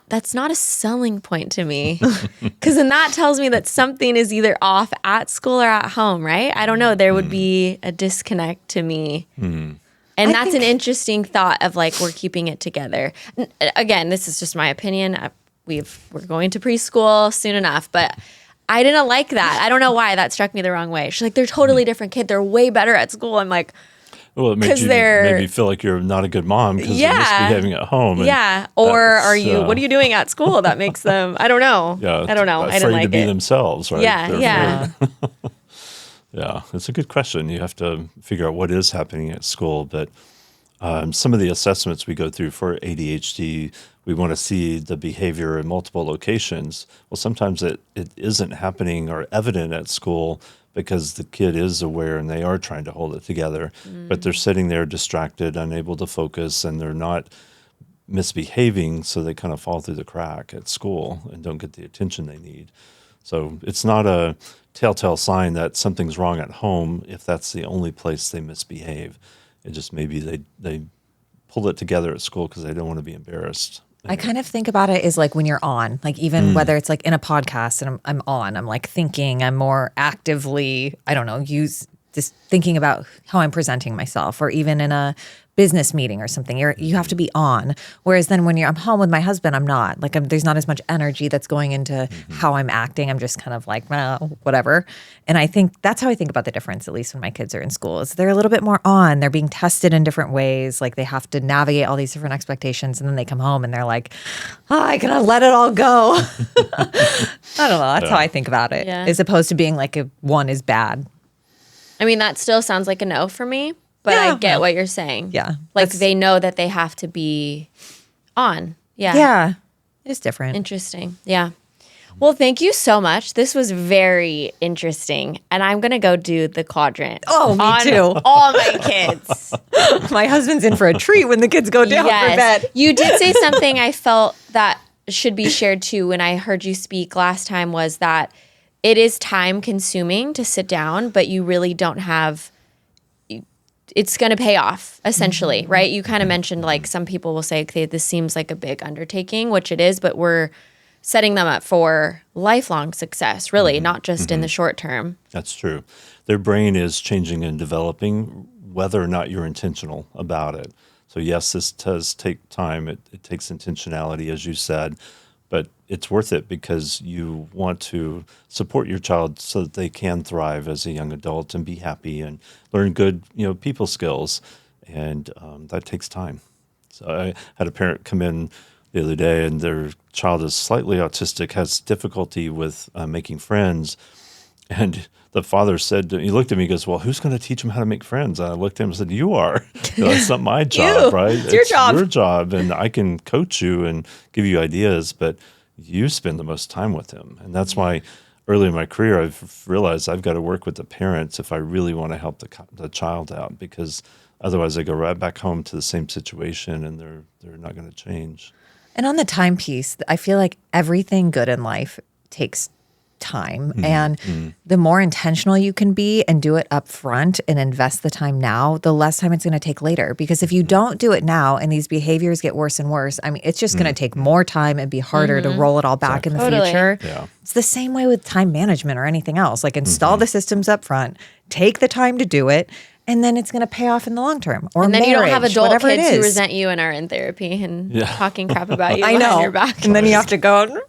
that's not a selling point to me. Because then that tells me that something is either off at school or at home, right? I don't know. There would be a disconnect to me. And that's an interesting thought of like, we're keeping it together. Again, this is just my opinion. We're going to preschool soon enough, but I didn't like that. I don't know why. That struck me the wrong way. She's like, they're totally different kid. They're way better at school. I'm like, well, it makes you maybe feel like you're not a good mom because you're misbehaving at home. Or what are you doing at school that makes them, I don't know. I don't know. I didn't like to be it. themselves, right? Yeah. Yeah, it's a good question. You have to figure out what is happening at school. But some of the assessments we go through for ADHD, we want to see the behavior in multiple locations. Well, sometimes it isn't happening or evident at school because the kid is aware and they are trying to hold it together, but they're sitting there distracted, unable to focus, and they're not misbehaving, so they kind of fall through the crack at school and don't get the attention they need. So it's not a telltale sign that something's wrong at home if that's the only place they misbehave. It just maybe they pull it together at school because they don't want to be embarrassed. I kind of think about it as like when you're on, like even whether it's like in a podcast and I'm on, I'm like thinking, I'm more actively, I don't know, just thinking about how I'm presenting myself, or even in a business meeting or something, you have to be on. Whereas then when I'm home with my husband, I'm not. Like there's not as much energy that's going into how I'm acting. I'm just kind of like, well, whatever. And I think that's how I think about the difference, at least when my kids are in school, is they're a little bit more on. They're being tested in different ways. Like they have to navigate all these different expectations. And then they come home and they're like, I gotta let it all go. I don't know. That's how I think about it, as opposed to being like one is bad. I mean, that still sounds like a no for me, but I get what you're saying. Yeah. Like they know that they have to be on. Yeah. Yeah. It's different. Interesting. Yeah. Well, thank you so much. This was very interesting. And I'm going to go do the quadrant. Oh, me too. All my kids. My husband's in for a treat when the kids go down for bed. You did say something I felt that should be shared too when I heard you speak last time, was that it is time consuming to sit down, but you really don't have, it's going to pay off essentially, right? You kind of mentioned like some people will say, okay, this seems like a big undertaking, which it is, but we're setting them up for lifelong success, really, not just in the short term. That's true. Their brain is changing and developing whether or not you're intentional about it. So yes, this does take time. It takes intentionality, as you said, but it's worth it because you want to support your child so that they can thrive as a young adult and be happy and learn good, people skills. And that takes time. So I had a parent come in the other day and their child is slightly autistic, has difficulty with making friends. And the father said, he looked at me and goes, well, who's going to teach him how to make friends? And I looked at him and said, you are. That's not my job, right? It's your job. Your job. And I can coach you and give you ideas, but you spend the most time with him. And that's why early in my career, I've realized I've got to work with the parents if I really want to help the child out, because otherwise I go right back home to the same situation and they're not going to change. And on the time piece, I feel like everything good in life takes time. And the more intentional you can be and do it up front and invest the time now, the less time it's going to take later. Because if you don't do it now and these behaviors get worse and worse, I mean, it's just going to take more time and be harder to roll it all back in the future. Yeah. It's the same way with time management or anything else. Like install the systems up front, take the time to do it, and then it's going to pay off in the long term. Or and then marriage, you don't have adult kids who is. resent you and are in therapy and talking crap about you I behind know. your back. And then you have to go, to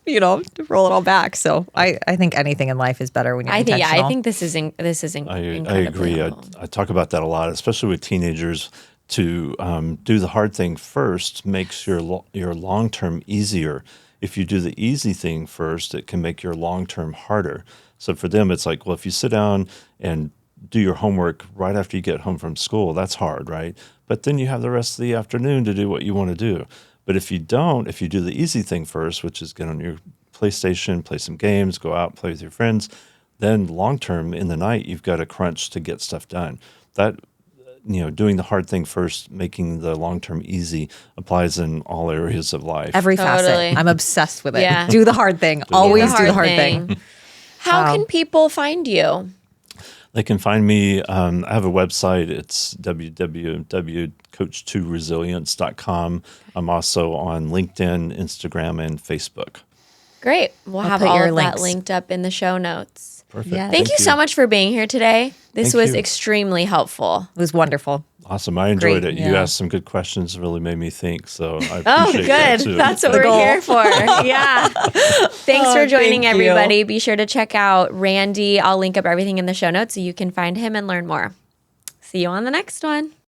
roll it all back. So I think anything in life is better when you're intentional. I think this is incredibly I agree. helpful. I talk about that a lot, especially with teenagers. To do the hard thing first makes your long-term easier. If you do the easy thing first, it can make your long-term harder. So for them, it's like, well, if you sit down and do your homework right after you get home from school, that's hard, right? But then you have the rest of the afternoon to do what you want to do. But if you don't, if you do the easy thing first, which is get on your PlayStation, play some games, go out, play with your friends, then long-term in the night, you've got a crunch to get stuff done. That, doing the hard thing first, making the long-term easy applies in all areas of life. Every facet. I'm obsessed with it. Yeah. Do the hard thing. Always do the hard thing. How can people find you? They can find me. I have a website. It's www.coach2resilience.com. I'm also on LinkedIn, Instagram, and Facebook. Great. We'll have put all your of links. that linked up in the show notes. Perfect. Yeah. Thank you so much for being here today. This Thank was you. extremely helpful. It was wonderful. Awesome. I enjoyed Great, it. You yeah. asked some good questions. Really made me think. So I Oh, appreciate that good. too. That's what The we're goal. here for. Yeah. Thanks for joining, thank you. everybody. Be sure to check out Randy. I'll link up everything in the show notes so you can find him and learn more. See you on the next one.